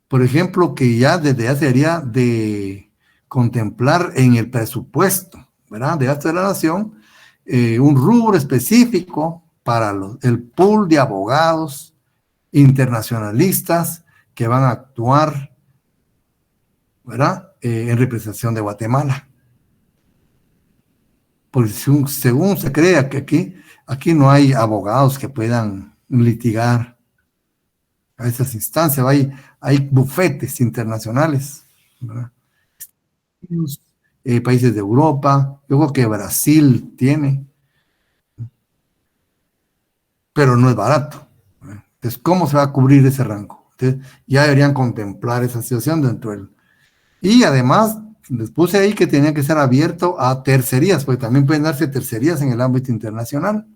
Por ejemplo, que ya desde ya sería de contemplar en el presupuesto, ¿verdad?, de gasto de la nación, un rubro específico para el pool de abogados internacionalistas que van a actuar, ¿verdad?, en representación de Guatemala. Porque según se cree que aquí no hay abogados que puedan litigar a esas instancias, hay bufetes internacionales, ¿verdad?, países de Europa, yo creo que Brasil tiene, pero no es barato. Entonces, ¿cómo se va a cubrir ese rango? Entonces, ya deberían contemplar esa situación dentro del... Y además, les puse ahí que tenía que ser abierto a tercerías, porque también pueden darse tercerías en el ámbito internacional.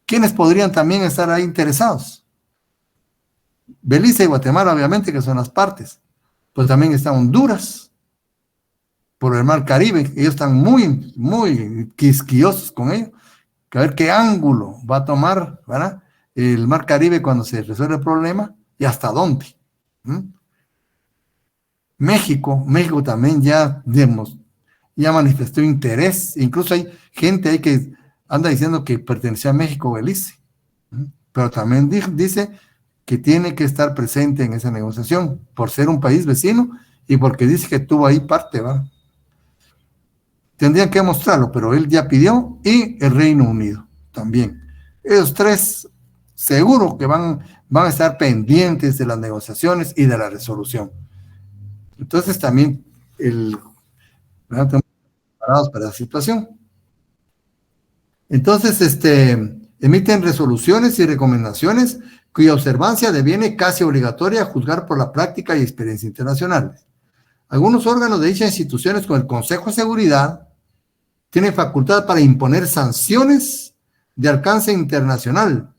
¿Quiénes podrían también estar ahí interesados? Belice y Guatemala, obviamente, que son las partes. Pues también está Honduras, por el Mar Caribe. Ellos están muy, muy quisquillosos con ello. Que a ver qué ángulo va a tomar, ¿verdad?, el Mar Caribe cuando se resuelve el problema y hasta dónde. México también ya manifestó interés, incluso hay gente ahí que anda diciendo que pertenecía a México Belice, pero también dice que tiene que estar presente en esa negociación por ser un país vecino y porque dice que tuvo ahí parte, ¿va? Tendrían que mostrarlo, pero él ya pidió, y el Reino Unido también. Esos tres seguro que van a estar pendientes de las negociaciones y de la resolución. Entonces también estamos preparados para la situación. Entonces, emiten resoluciones y recomendaciones cuya observancia deviene casi obligatoria a juzgar por la práctica y experiencia internacionales. Algunos órganos de dichas instituciones, como el Consejo de Seguridad, tienen facultad para imponer sanciones de alcance internacional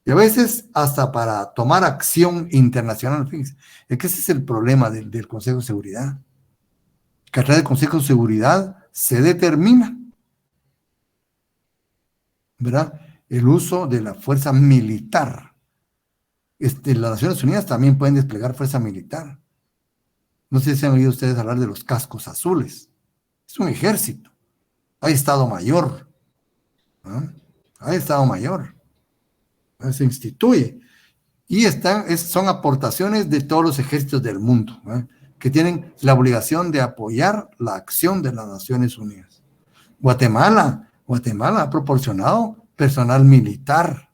y a veces hasta para tomar acción internacional. Fíjense, es que ese es el problema del Consejo de Seguridad, que a través del Consejo de Seguridad se determina, ¿verdad?, el uso de la fuerza militar. Las Naciones Unidas también pueden desplegar fuerza militar. No sé si han oído ustedes hablar de los cascos azules. Es un ejército. Hay Estado Mayor. ¿No? Hay Estado Mayor. Se instituye. Y son aportaciones de todos los ejércitos del mundo, ¿no?, que tienen la obligación de apoyar la acción de las Naciones Unidas. Guatemala ha proporcionado personal militar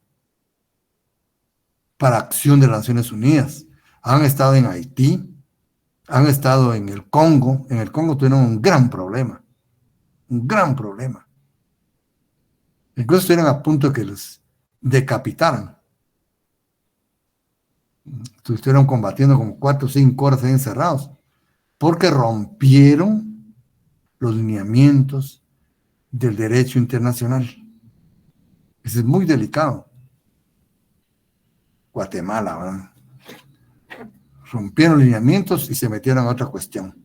para acción de las Naciones Unidas. Han estado en Haití, han estado en el Congo. En el Congo tuvieron un gran problema. Incluso estuvieron a punto de que los decapitaran. Estuvieron combatiendo como 4 o 5 horas ahí encerrados, porque rompieron los lineamientos del derecho internacional. Eso es muy delicado. Guatemala, ¿verdad? Rompieron lineamientos y se metieron a otra cuestión.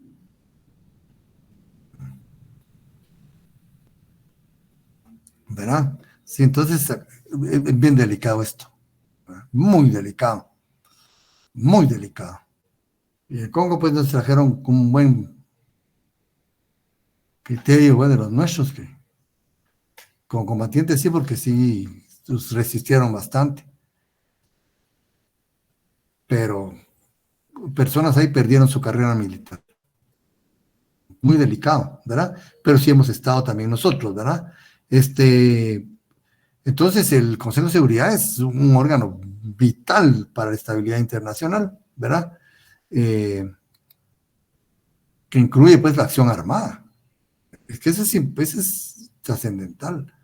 ¿Verdad? Sí, entonces es bien delicado esto, ¿verdad? Muy delicado. Muy delicado. Y el Congo, pues, nos trajeron con un buen criterio, bueno, de los nuestros, que como combatientes sí, porque sí resistieron bastante. Pero personas ahí perdieron su carrera militar. Muy delicado, ¿verdad? Pero sí hemos estado también nosotros, ¿verdad? Entonces, el Consejo de Seguridad es un órgano vital para la estabilidad internacional, ¿verdad? Que incluye, pues, la acción armada. Es que eso es trascendental.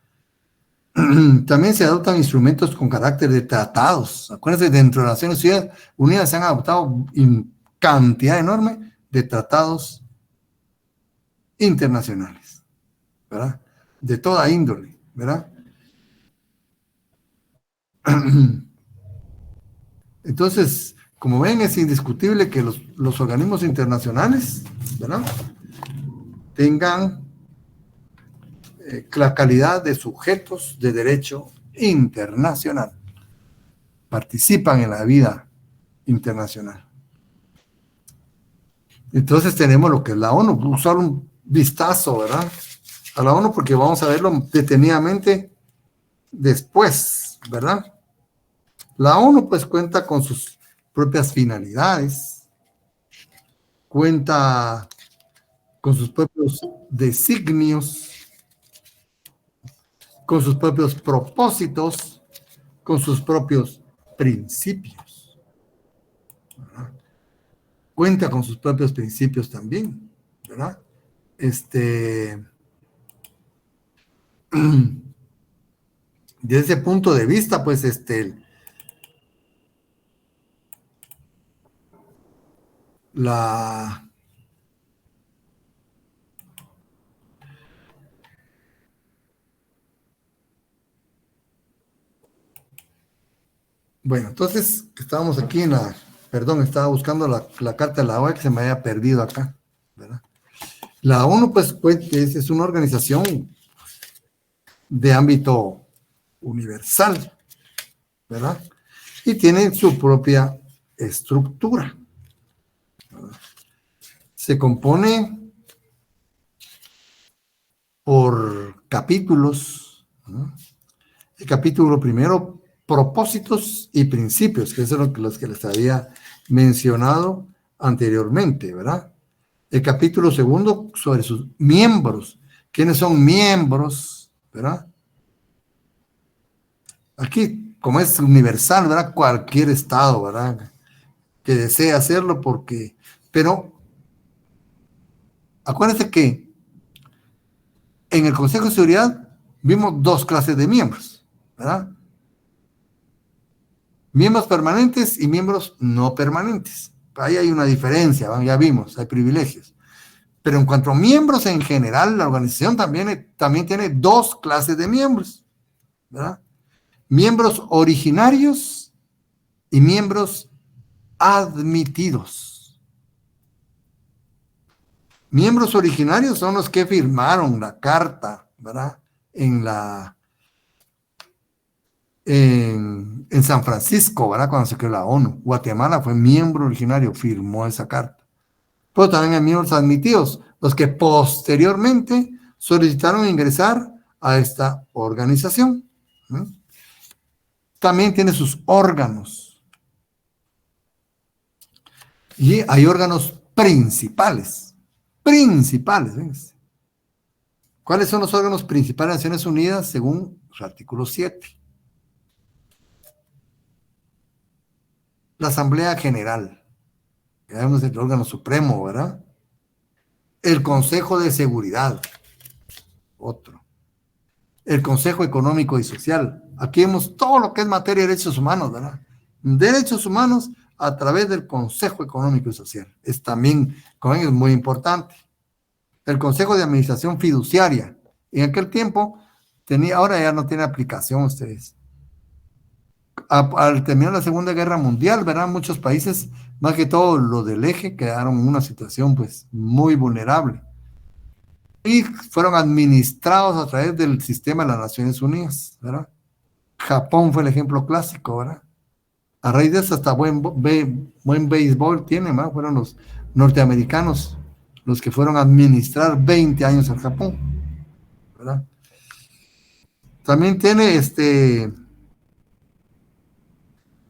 También se adoptan instrumentos con carácter de tratados. Acuérdense, dentro de las Naciones Unidas se han adoptado cantidad enorme de tratados internacionales, ¿verdad? De toda índole, ¿verdad? Entonces, como ven, es indiscutible que los organismos internacionales, ¿verdad?, tengan la calidad de sujetos de derecho internacional. Participan en la vida internacional. Entonces tenemos lo que es la ONU. Usar un vistazo, ¿verdad?, a la ONU, porque vamos a verlo detenidamente después, ¿verdad? La ONU, pues, cuenta con sus propias finalidades, cuenta con sus propios designios, con sus propios propósitos, con sus propios principios. ¿Verdad? Cuenta con sus propios principios también, ¿verdad? Desde ese punto de vista, pues, bueno, entonces, estábamos aquí perdón, estaba buscando la carta de la OEA que se me había perdido acá, ¿verdad? La ONU, pues es una organización de ámbito universal, ¿verdad? Y tiene su propia estructura, ¿verdad? Se compone por capítulos, ¿no? El capítulo primero, propósitos y principios, que son los que les había mencionado anteriormente, ¿verdad? El capítulo segundo, sobre sus miembros. ¿Quiénes son miembros? ¿Verdad? Aquí, como es universal, ¿verdad?, cualquier estado, ¿verdad?, que desee hacerlo, pero acuérdense que en el Consejo de Seguridad vimos 2 clases de miembros, ¿verdad? Miembros permanentes y miembros no permanentes. Ahí hay una diferencia, ¿verdad? Ya vimos, hay privilegios. Pero en cuanto a miembros en general, la organización también tiene dos clases de miembros, ¿verdad? Miembros originarios y miembros admitidos. Miembros originarios son los que firmaron la carta, ¿verdad? En San Francisco, ¿verdad? Cuando se creó la ONU. Guatemala fue miembro originario, firmó esa carta. Pero también hay miembros admitidos, los que posteriormente solicitaron ingresar a esta organización. También tiene sus órganos. Y hay órganos principales. ¿Ves? ¿Cuáles son los órganos principales de Naciones Unidas según su artículo 7? La Asamblea General, que es el órgano supremo, ¿verdad? El Consejo de Seguridad, otro. El Consejo Económico y Social. Aquí vemos todo lo que es materia de derechos humanos, ¿verdad? Derechos humanos a través del Consejo Económico y Social. También es muy importante. El Consejo de Administración Fiduciaria. En aquel tiempo ahora ya no tiene aplicación ustedes. Al terminar la Segunda Guerra Mundial, ¿verdad? Muchos países, más que todo los del eje, quedaron en una situación pues muy vulnerable. Y fueron administrados a través del sistema de las Naciones Unidas, ¿verdad? Japón fue el ejemplo clásico, ¿verdad? A raíz de eso hasta buen béisbol tiene, ¿verdad? Fueron los norteamericanos los que fueron a administrar 20 años al Japón, ¿verdad? También tiene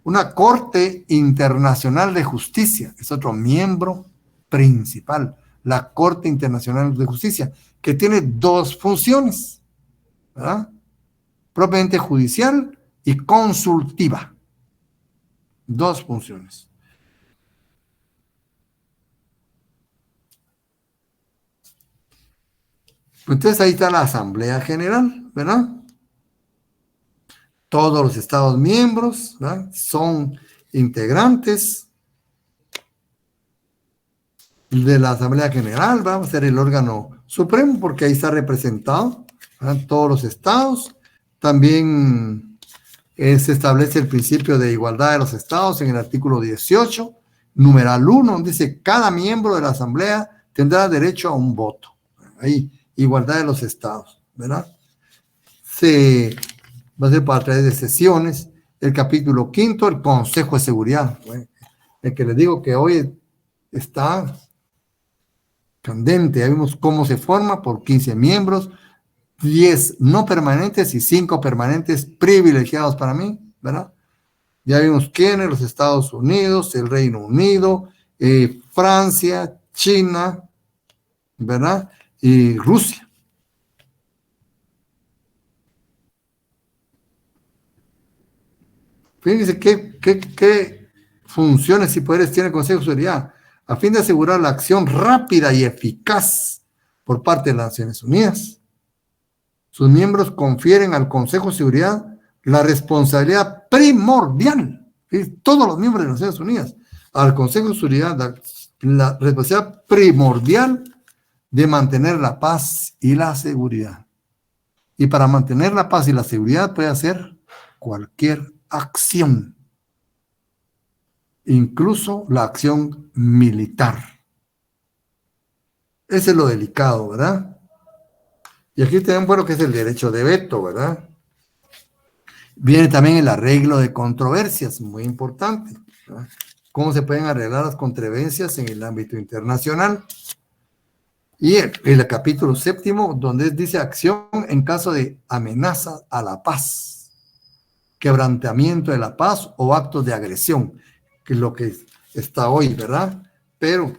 una Corte Internacional de Justicia, es otro miembro principal, la Corte Internacional de Justicia, que tiene dos funciones, ¿verdad? Propiamente judicial y consultiva. Dos funciones. Entonces ahí está la Asamblea General, ¿verdad? Todos los Estados miembros, ¿verdad? Son integrantes de la Asamblea General, vamos a ser el órgano supremo porque ahí está representado, ¿verdad? Todos los estados. También se establece el principio de igualdad de los estados en el artículo 18, numeral 1, donde dice cada miembro de la Asamblea tendrá derecho a un voto. Ahí, igualdad de los estados, ¿verdad? Va a ser para través de sesiones. El capítulo 5, el Consejo de Seguridad. Bueno, el que les digo que hoy está candente. Ya vimos cómo se forma por 15 miembros, 10 no permanentes y 5 permanentes privilegiados para mí, ¿verdad? Ya vimos quiénes: los Estados Unidos, el Reino Unido, Francia, China, ¿verdad? Y Rusia. Fíjense qué funciones y poderes tiene el Consejo de Seguridad a fin de asegurar la acción rápida y eficaz por parte de las Naciones Unidas. Sus miembros confieren al Consejo de Seguridad la responsabilidad primordial, todos los miembros de las Naciones Unidas, al Consejo de Seguridad la responsabilidad primordial de mantener la paz y la seguridad. Y para mantener la paz y la seguridad puede hacer cualquier acción, incluso la acción militar. Ese es lo delicado, ¿verdad? Y aquí tenemos, bueno, que es el derecho de veto, ¿verdad? Viene también el arreglo de controversias, muy importante, ¿verdad? Cómo se pueden arreglar las controversias en el ámbito internacional. Y el capítulo 7, donde dice acción en caso de amenaza a la paz, quebrantamiento de la paz o actos de agresión, que es lo que está hoy, ¿verdad? Pero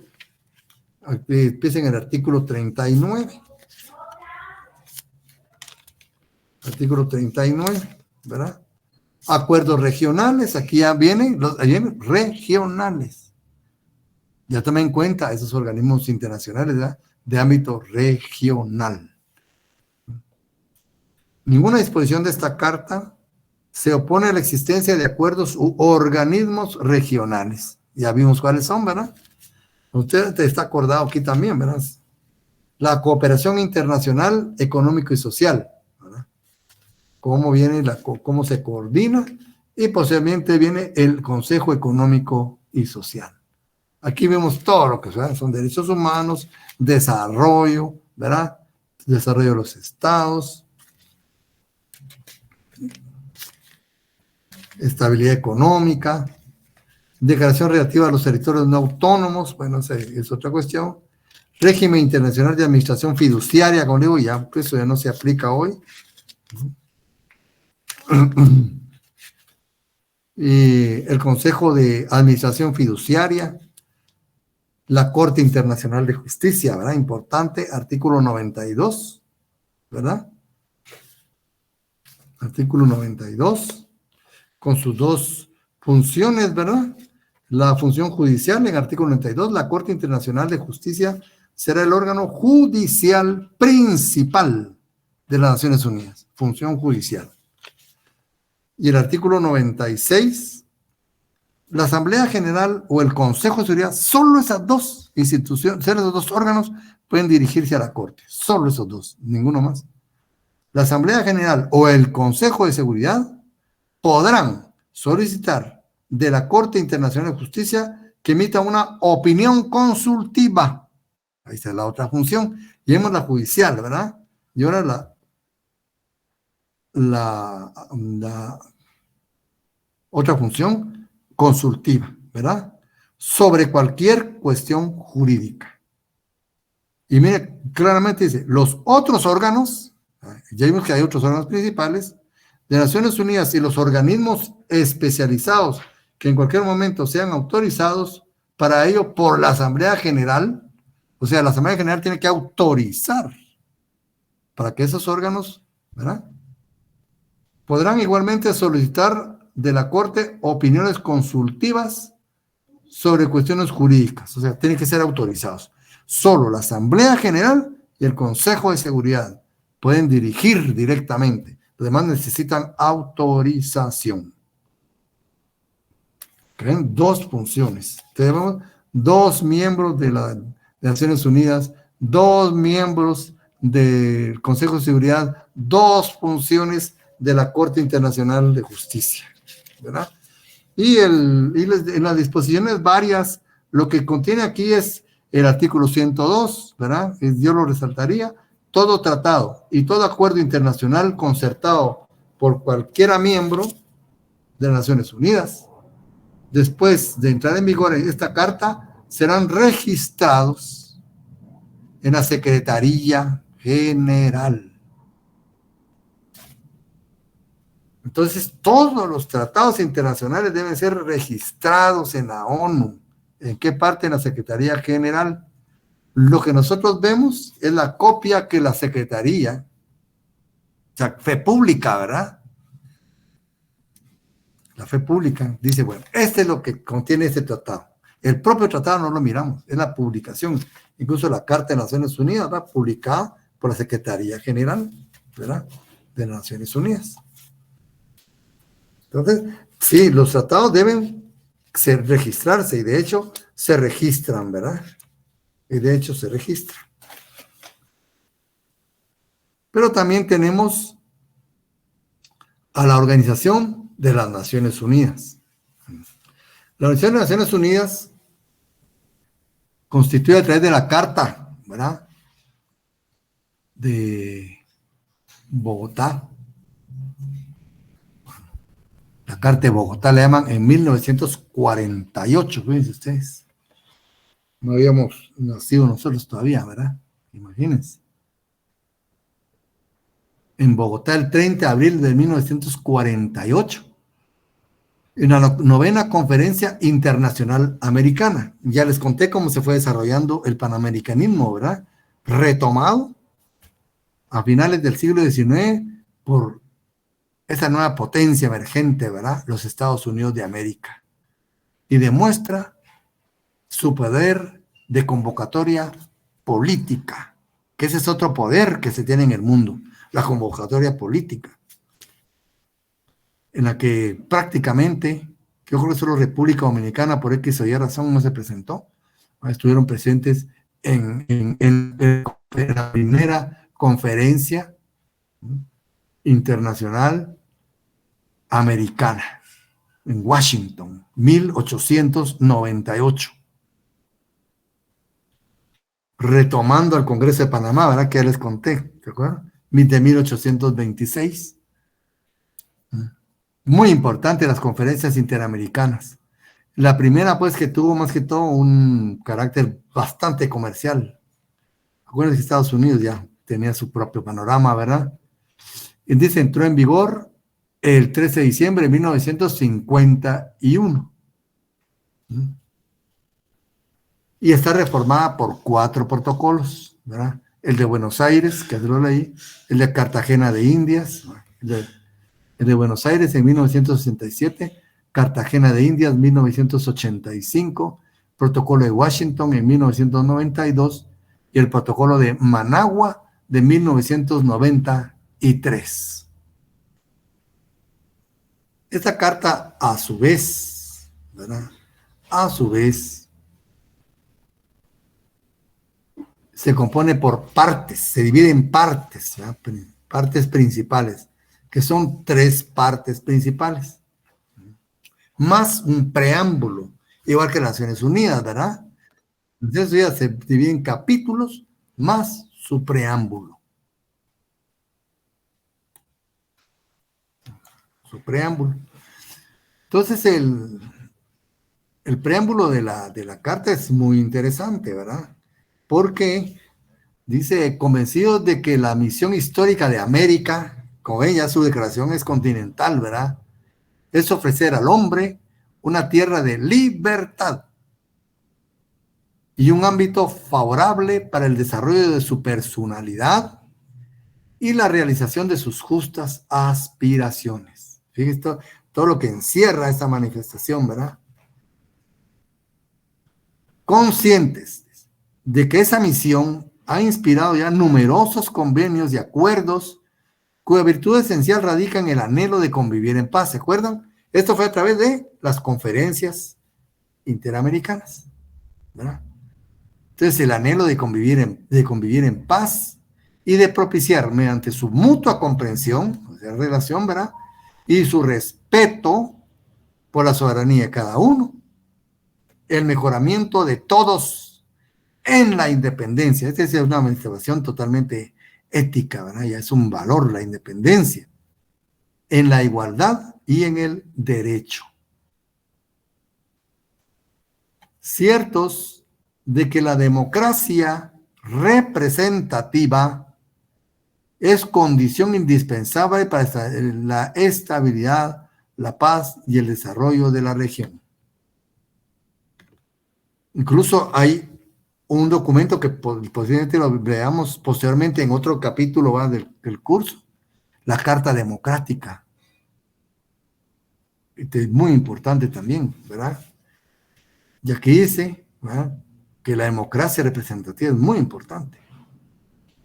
empieza en el artículo 39. Artículo 39, ¿verdad? Acuerdos regionales, aquí ya vienen regionales. Ya tomen en cuenta esos organismos internacionales, ¿verdad? De ámbito regional. Ninguna disposición de esta carta se opone a la existencia de acuerdos u organismos regionales. Ya vimos cuáles son, ¿verdad? Usted está acordado aquí también, ¿verdad? la cooperación internacional, económico y social, ¿verdad? Cómo viene cómo se coordina, y posiblemente viene el Consejo Económico y Social. Aquí vemos todo lo que son derechos humanos, desarrollo, ¿verdad? Desarrollo de los estados, estabilidad económica, declaración relativa a los territorios no autónomos, bueno, esa es otra cuestión, régimen internacional de administración fiduciaria, como digo, ya, eso ya no se aplica hoy, y el Consejo de Administración Fiduciaria, la Corte Internacional de Justicia, ¿verdad? Importante, artículo 92, ¿verdad? Artículo 92, con sus dos funciones, ¿verdad? La función judicial, en artículo 92, la Corte Internacional de Justicia será el órgano judicial principal de las Naciones Unidas, función judicial. Y el artículo 96, la Asamblea General o el Consejo de Seguridad, solo esas dos instituciones, esos dos órganos pueden dirigirse a la Corte, solo esos dos, ninguno más. La Asamblea General o el Consejo de Seguridad podrán solicitar de la Corte Internacional de Justicia que emita una opinión consultiva. Ahí está la otra función. Y vemos la judicial, ¿verdad? Y ahora la otra función consultiva, ¿verdad? Sobre cualquier cuestión jurídica. Y mire, claramente dice, los otros órganos, ya vimos que hay otros órganos principales, de Naciones Unidas y los organismos especializados que en cualquier momento sean autorizados para ello por la Asamblea General, o sea, la Asamblea General tiene que autorizar para que esos órganos, ¿verdad? Podrán igualmente solicitar de la Corte opiniones consultivas sobre cuestiones jurídicas, o sea, tienen que ser autorizados. Solo la Asamblea General y el Consejo de Seguridad pueden dirigir directamente, los demás necesitan autorización. ¿Ven? Dos funciones. Tenemos dos miembros de las Naciones Unidas, dos miembros del Consejo de Seguridad, dos funciones de la Corte Internacional de Justicia, ¿verdad? Y en las disposiciones varias, lo que contiene aquí es el artículo 102, ¿verdad? Yo lo resaltaría, todo tratado y todo acuerdo internacional concertado por cualquiera miembro de las Naciones Unidas, después de entrar en vigor esta carta, serán registrados en la Secretaría General. Entonces, todos los tratados internacionales deben ser registrados en la ONU. ¿En qué parte? En la Secretaría General. Lo que nosotros vemos es la copia que la Secretaría, o sea, fe pública, ¿verdad? La fe pública dice, bueno, este es lo que contiene este tratado. El propio tratado no lo miramos, es la publicación. Incluso la Carta de Naciones Unidas, ¿verdad? Publicada por la Secretaría General, ¿verdad? De las Naciones Unidas. Entonces, sí, los tratados deben registrarse y de hecho se registran, ¿verdad? Y de hecho se registran. Pero también tenemos a la Organización de las Naciones Unidas. La Organización de las Naciones Unidas constituye a través de la Carta, ¿verdad? De Bogotá. La Carta de Bogotá le llaman en 1948, fíjense ustedes. No habíamos nacido nosotros todavía, ¿verdad? Imagínense. En Bogotá, el 30 de abril de 1948, en la 9ª Conferencia Internacional Americana. Ya les conté cómo se fue desarrollando el panamericanismo, ¿verdad? Retomado a finales del siglo XIX por esa nueva potencia emergente, ¿verdad? Los Estados Unidos de América. Y demuestra su poder de convocatoria política, que ese es otro poder que se tiene en el mundo, la convocatoria política, en la que prácticamente, yo creo que solo República Dominicana por X o Y razón no se presentó, estuvieron presentes en la primera conferencia internacional americana en Washington, 1898. Retomando al Congreso de Panamá, ¿verdad? Que ya les conté, ¿se acuerdan? De 1826. Muy importante las conferencias interamericanas. La primera, pues, que tuvo más que todo un carácter bastante comercial. Acuérdense que Estados Unidos ya tenía su propio panorama, ¿verdad? Y dice, entró en vigor el 13 de diciembre de 1951. Y está reformada por 4 protocolos, ¿verdad? El de Buenos Aires, que lo leí, el de Cartagena de Indias, el de Buenos Aires en 1967, Cartagena de Indias 1985, protocolo de Washington en 1992 y el protocolo de Managua de 1993. Esta carta, a su vez, ¿verdad? A su vez, se compone por partes, se divide en partes, ¿verdad? Partes principales, que son 3 partes principales, más un preámbulo, igual que las Naciones Unidas, ¿verdad? Entonces ya se divide en capítulos, más su preámbulo. Su preámbulo. Entonces el preámbulo de la carta es muy interesante, ¿verdad? Porque dice, convencidos de que la misión histórica de América, como ven, ya su declaración es continental, ¿verdad? Es ofrecer al hombre una tierra de libertad y un ámbito favorable para el desarrollo de su personalidad y la realización de sus justas aspiraciones. Fíjense todo lo que encierra esta manifestación, ¿verdad? Conscientes de que esa misión ha inspirado ya numerosos convenios y acuerdos cuya virtud esencial radica en el anhelo de convivir en paz. ¿Se acuerdan? Esto fue a través de las conferencias interamericanas, ¿verdad? Entonces, el anhelo de convivir en paz y de propiciar mediante su mutua comprensión, o sea, relación, ¿verdad? Y su respeto por la soberanía de cada uno, el mejoramiento de todos en la independencia. Esta es una manifestación totalmente ética, ¿verdad? Ya es un valor la independencia, en la igualdad y en el derecho. Ciertos de que la democracia representativa es condición indispensable para la estabilidad, la paz y el desarrollo de la región. Incluso hay un documento que posiblemente lo veamos posteriormente en otro capítulo, ¿va? del curso, la Carta Democrática. Es muy importante también, ¿verdad? Y aquí dice, ¿verdad?, que la democracia representativa es muy importante.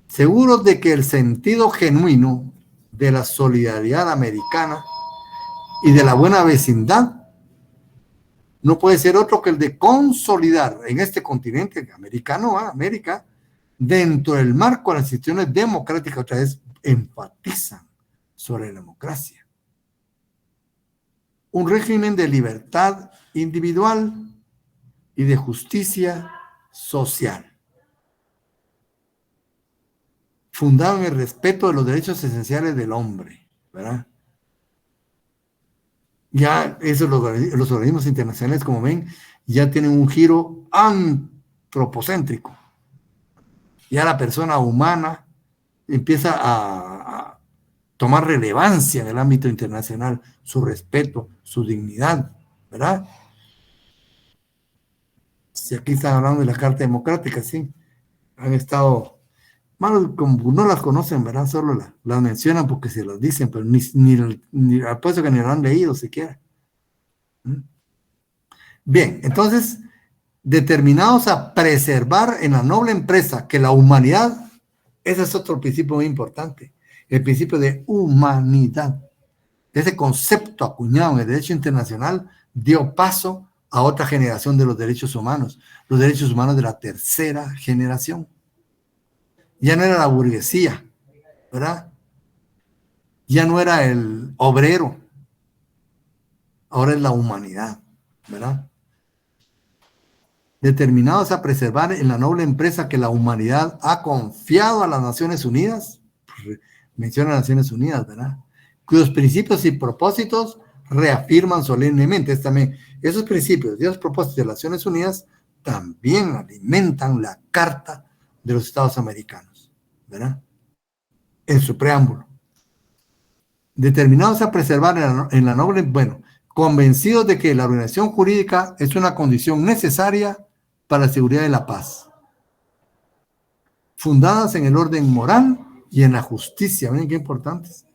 Seguros de que el sentido genuino de la solidaridad americana y de la buena vecindad no puede ser otro que el de consolidar en este continente americano, América, dentro del marco de las instituciones democráticas, otra vez enfatizan sobre la democracia. Un régimen de libertad individual y de justicia social, fundado en el respeto de los derechos esenciales del hombre, ¿verdad? Ya eso, los organismos internacionales, como ven, ya tienen un giro antropocéntrico. Ya la persona humana empieza a tomar relevancia en el ámbito internacional, su respeto, su dignidad, ¿verdad? Si aquí están hablando de la Carta Democrática, sí, han estado, bueno, como no las conocen, ¿verdad? Solo las mencionan porque se las dicen, pero ni apuesto que ni lo han leído siquiera. Bien, entonces, determinados a preservar en la noble empresa que la humanidad, ese es otro principio muy importante, el principio de humanidad. Ese concepto acuñado en el derecho internacional dio paso a otra generación de los derechos humanos de la tercera generación. Ya no era la burguesía, ¿verdad? Ya no era el obrero, ahora es la humanidad, ¿verdad? Determinados a preservar en la noble empresa que la humanidad ha confiado a las Naciones Unidas, menciona a las Naciones Unidas, ¿verdad? Cuyos principios y propósitos reafirman solemnemente. Esos principios y esos propósitos de las Naciones Unidas también alimentan la Carta de los Estados Americanos, ¿verdad? En su preámbulo. Determinados a preservar en la noble, convencidos de que la organización jurídica es una condición necesaria para la seguridad de la paz, fundadas en el orden moral y en la justicia. Miren qué importantes.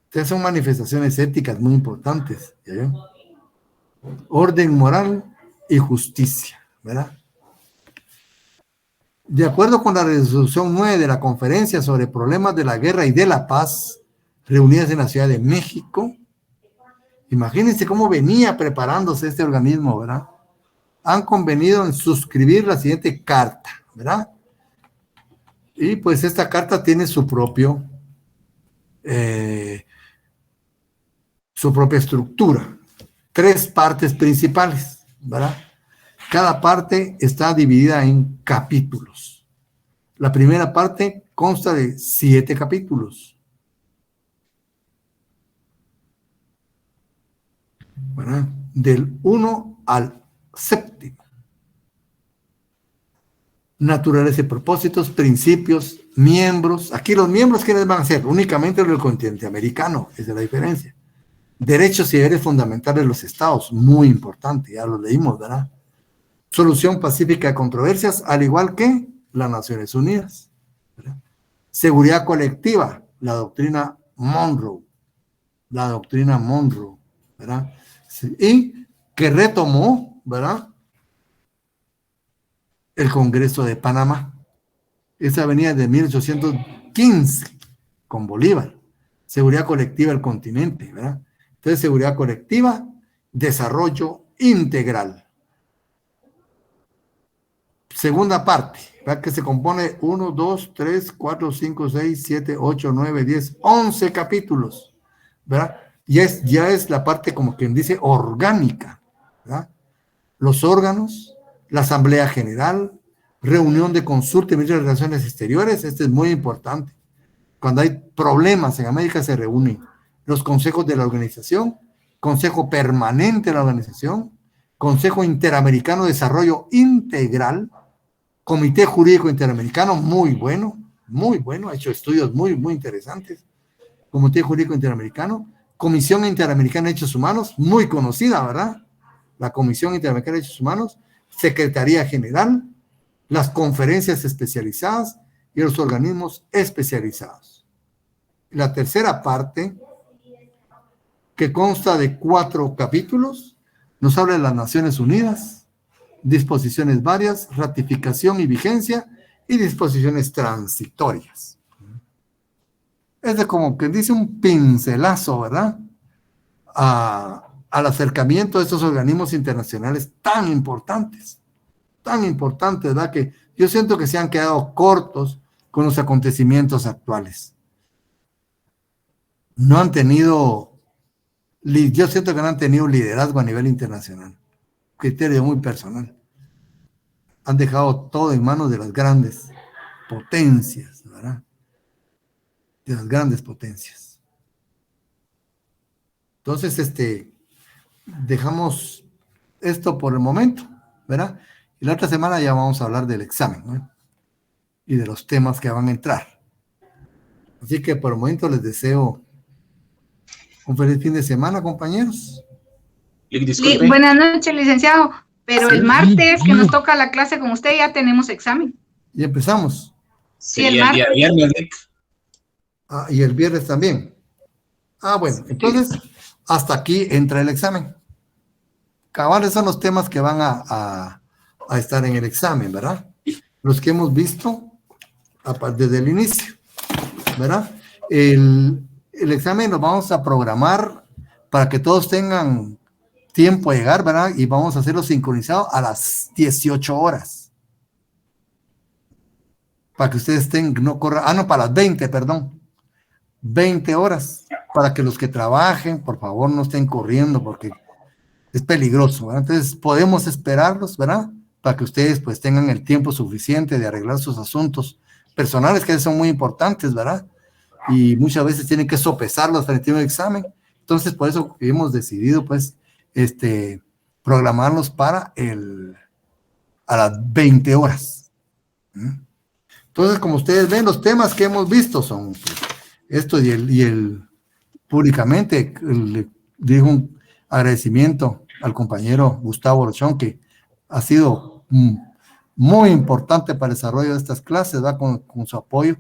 Estas son manifestaciones éticas muy importantes, ¿ya? Orden moral y justicia, ¿verdad? De acuerdo con la resolución 9 de la Conferencia sobre Problemas de la Guerra y de la Paz, reunidas en la Ciudad de México, imagínense cómo venía preparándose este organismo, ¿verdad? Han convenido en suscribir la siguiente carta, ¿verdad? Y pues esta carta tiene su propia estructura, 3 partes principales, ¿verdad? Cada parte está dividida en capítulos. La primera parte consta de 7 capítulos, ¿verdad? Del 1 al 7. Naturaleza y propósitos, principios, miembros. Aquí los miembros, ¿quiénes van a ser? Únicamente los del continente americano, esa es la diferencia. Derechos y deberes fundamentales de los estados, muy importante, ya lo leímos, ¿verdad? Solución pacífica de controversias, al igual que las Naciones Unidas, ¿verdad? Seguridad colectiva, la doctrina Monroe, ¿verdad? Sí, y que retomó, ¿verdad?, el Congreso de Panamá. Esa venía de 1815 con Bolívar. Seguridad colectiva del continente, ¿verdad? Entonces, seguridad colectiva, desarrollo integral. Segunda parte, ¿verdad?, que se compone 1, 2, 3, 4, 5, 6, 7, 8, 9, 10, 11 capítulos, ¿verdad? Ya es la parte, como quien dice, orgánica, ¿verdad? Los órganos, la Asamblea General, reunión de consulta y ministro de Relaciones Exteriores. Este es muy importante. Cuando hay problemas en América se reúnen los consejos de la organización, Consejo Permanente de la organización, Consejo Interamericano de Desarrollo Integral, Comité Jurídico Interamericano, muy bueno, ha hecho estudios muy, muy interesantes. Comité Jurídico Interamericano, Comisión Interamericana de Derechos Humanos, muy conocida, ¿verdad? La Comisión Interamericana de Derechos Humanos, Secretaría General, las conferencias especializadas y los organismos especializados. La tercera parte, que consta de 4 capítulos, nos habla de las Naciones Unidas, disposiciones varias, ratificación y vigencia, y disposiciones transitorias. Es de como que dice un pincelazo, ¿verdad?, al acercamiento de estos organismos internacionales tan importantes, ¿verdad?, que yo siento que se han quedado cortos con los acontecimientos actuales. Yo siento que no han tenido liderazgo a nivel internacional, criterio muy personal. Han dejado todo en manos de las grandes potencias, ¿verdad?, de las grandes potencias. Entonces, dejamos esto por el momento, ¿verdad? Y la otra semana ya vamos a hablar del examen, ¿no?, y de los temas que van a entrar. Así que por el momento les deseo un feliz fin de semana, compañeros. Buenas noches, licenciado. Pero el martes que nos toca la clase con usted ya tenemos examen. Y empezamos. Sí, el martes. Día viernes. Y el viernes también. Bueno, entonces hasta aquí entra el examen. Cabales son los temas que van a estar en el examen, ¿verdad? Los que hemos visto desde el inicio, ¿verdad? El examen lo vamos a programar para que todos tengan tiempo a llegar, ¿verdad? Y vamos a hacerlo sincronizado a las 18 horas. Para que ustedes estén, no corran, no, para las 20, perdón. 20 horas. Para que los que trabajen, por favor, no estén corriendo porque es peligroso, ¿verdad? Entonces, podemos esperarlos, ¿verdad? Para que ustedes pues tengan el tiempo suficiente de arreglar sus asuntos personales, que son muy importantes, ¿verdad? Y muchas veces tienen que sopesarlos frente a un examen. Entonces, por eso hemos decidido, pues, programarlos para a las 20 horas. Entonces, como ustedes ven, los temas que hemos visto son esto y públicamente le digo un agradecimiento al compañero Gustavo Rochón, que ha sido muy importante para el desarrollo de estas clases, ¿verdad? Con su apoyo.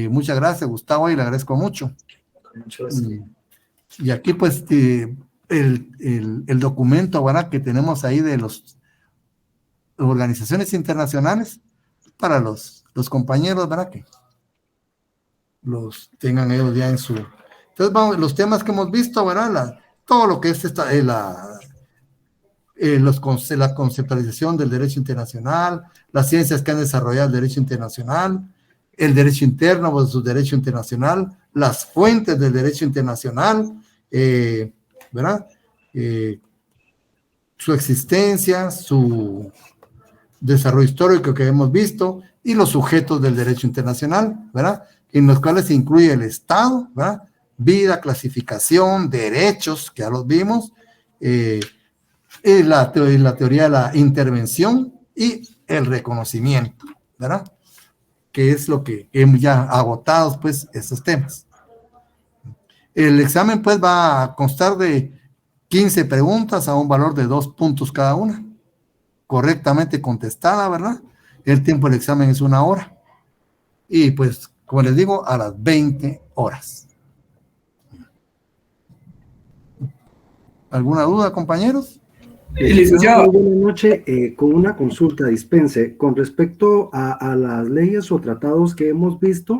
Muchas gracias, Gustavo, y le agradezco mucho. Y aquí, pues, el documento, ¿verdad?, que tenemos ahí de las organizaciones internacionales para los los ¿verdad?, que los tengan ellos ya en su... Entonces, vamos, los temas que hemos visto, ¿verdad?, todo lo que es la conceptualización del derecho internacional, las ciencias que han desarrollado el derecho internacional, el derecho interno versus derecho internacional, las fuentes del derecho internacional, ¿verdad? Su existencia, su desarrollo histórico que hemos visto, y los sujetos del derecho internacional, ¿verdad?, en los cuales se incluye el Estado, ¿verdad?, vida, clasificación, derechos, que ya los vimos, la teoría de la intervención y el reconocimiento, ¿verdad?, que es lo que hemos ya agotado, pues, estos temas. El examen, pues, va a constar de 15 preguntas a un valor de 2 puntos cada una, correctamente contestada, ¿verdad? El tiempo del examen es 1 hora. Y, pues, como les digo, a las 20 horas. ¿Alguna duda, compañeros? Licenciado, buenas noches. Con una consulta, dispense, con respecto a las leyes o tratados que hemos visto,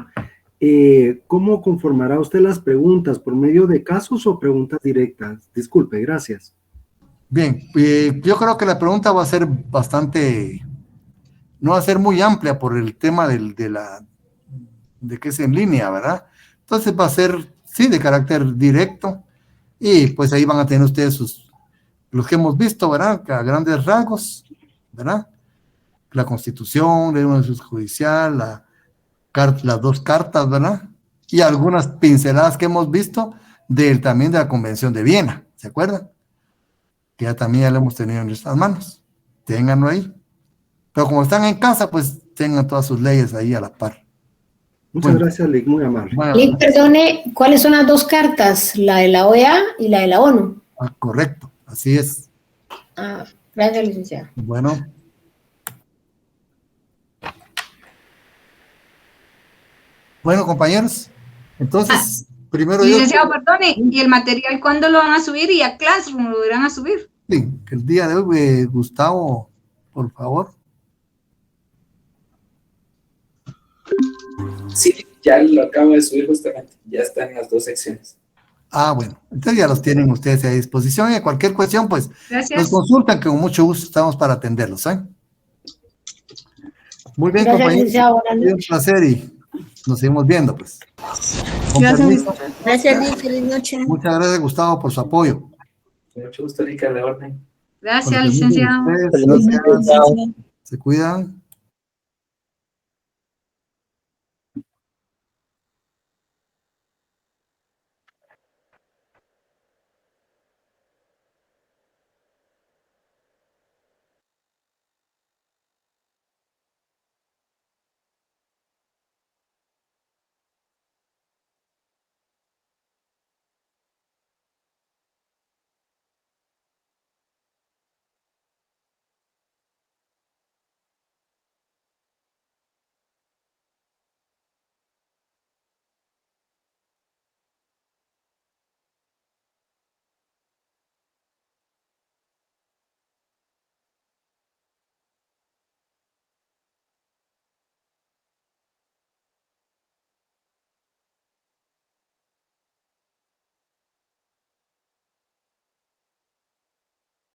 ¿cómo conformará usted las preguntas? ¿Por medio de casos o preguntas directas? Disculpe, gracias. Bien, yo creo que la pregunta va a ser bastante, no va a ser muy amplia por el tema de que es en línea, ¿verdad? Entonces va a ser, sí, de carácter directo, y pues ahí van a tener ustedes los que hemos visto, ¿verdad?, a grandes rasgos, ¿verdad? La Constitución, la ley judicial, las 2 cartas, ¿verdad? Y algunas pinceladas que hemos visto también de la Convención de Viena, ¿se acuerdan? Que ya también ya lo hemos tenido en nuestras manos. Ténganlo ahí. Pero como están en casa, pues tengan todas sus leyes ahí a la par. Muchas gracias, Lick, muy amable. Bueno, Lick, perdone, ¿cuáles son las 2 cartas? La de la OEA y la de la ONU. Correcto, así es. Gracias, licenciado. Bueno. Bueno, compañeros, entonces, primero licenciado, perdone, ¿y el material cuándo lo van a subir? ¿Y a Classroom lo irán a subir? Sí, el día de hoy, Gustavo, por favor. Sí, ya lo acabo de subir justamente, ya están en las 2 secciones. Bueno, entonces ya los tienen ustedes a disposición, y cualquier cuestión, pues, gracias, nos consultan, que con mucho gusto estamos para atenderlos, ¿eh? Muy bien, gracias, compañeros, un placer, y nos seguimos viendo, pues. Gracias, Lick, feliz noche. Muchas gracias, Gustavo, por su apoyo. Mucho gusto, Rica, de orden. gracias, licenciado. Gracias. Se cuidan.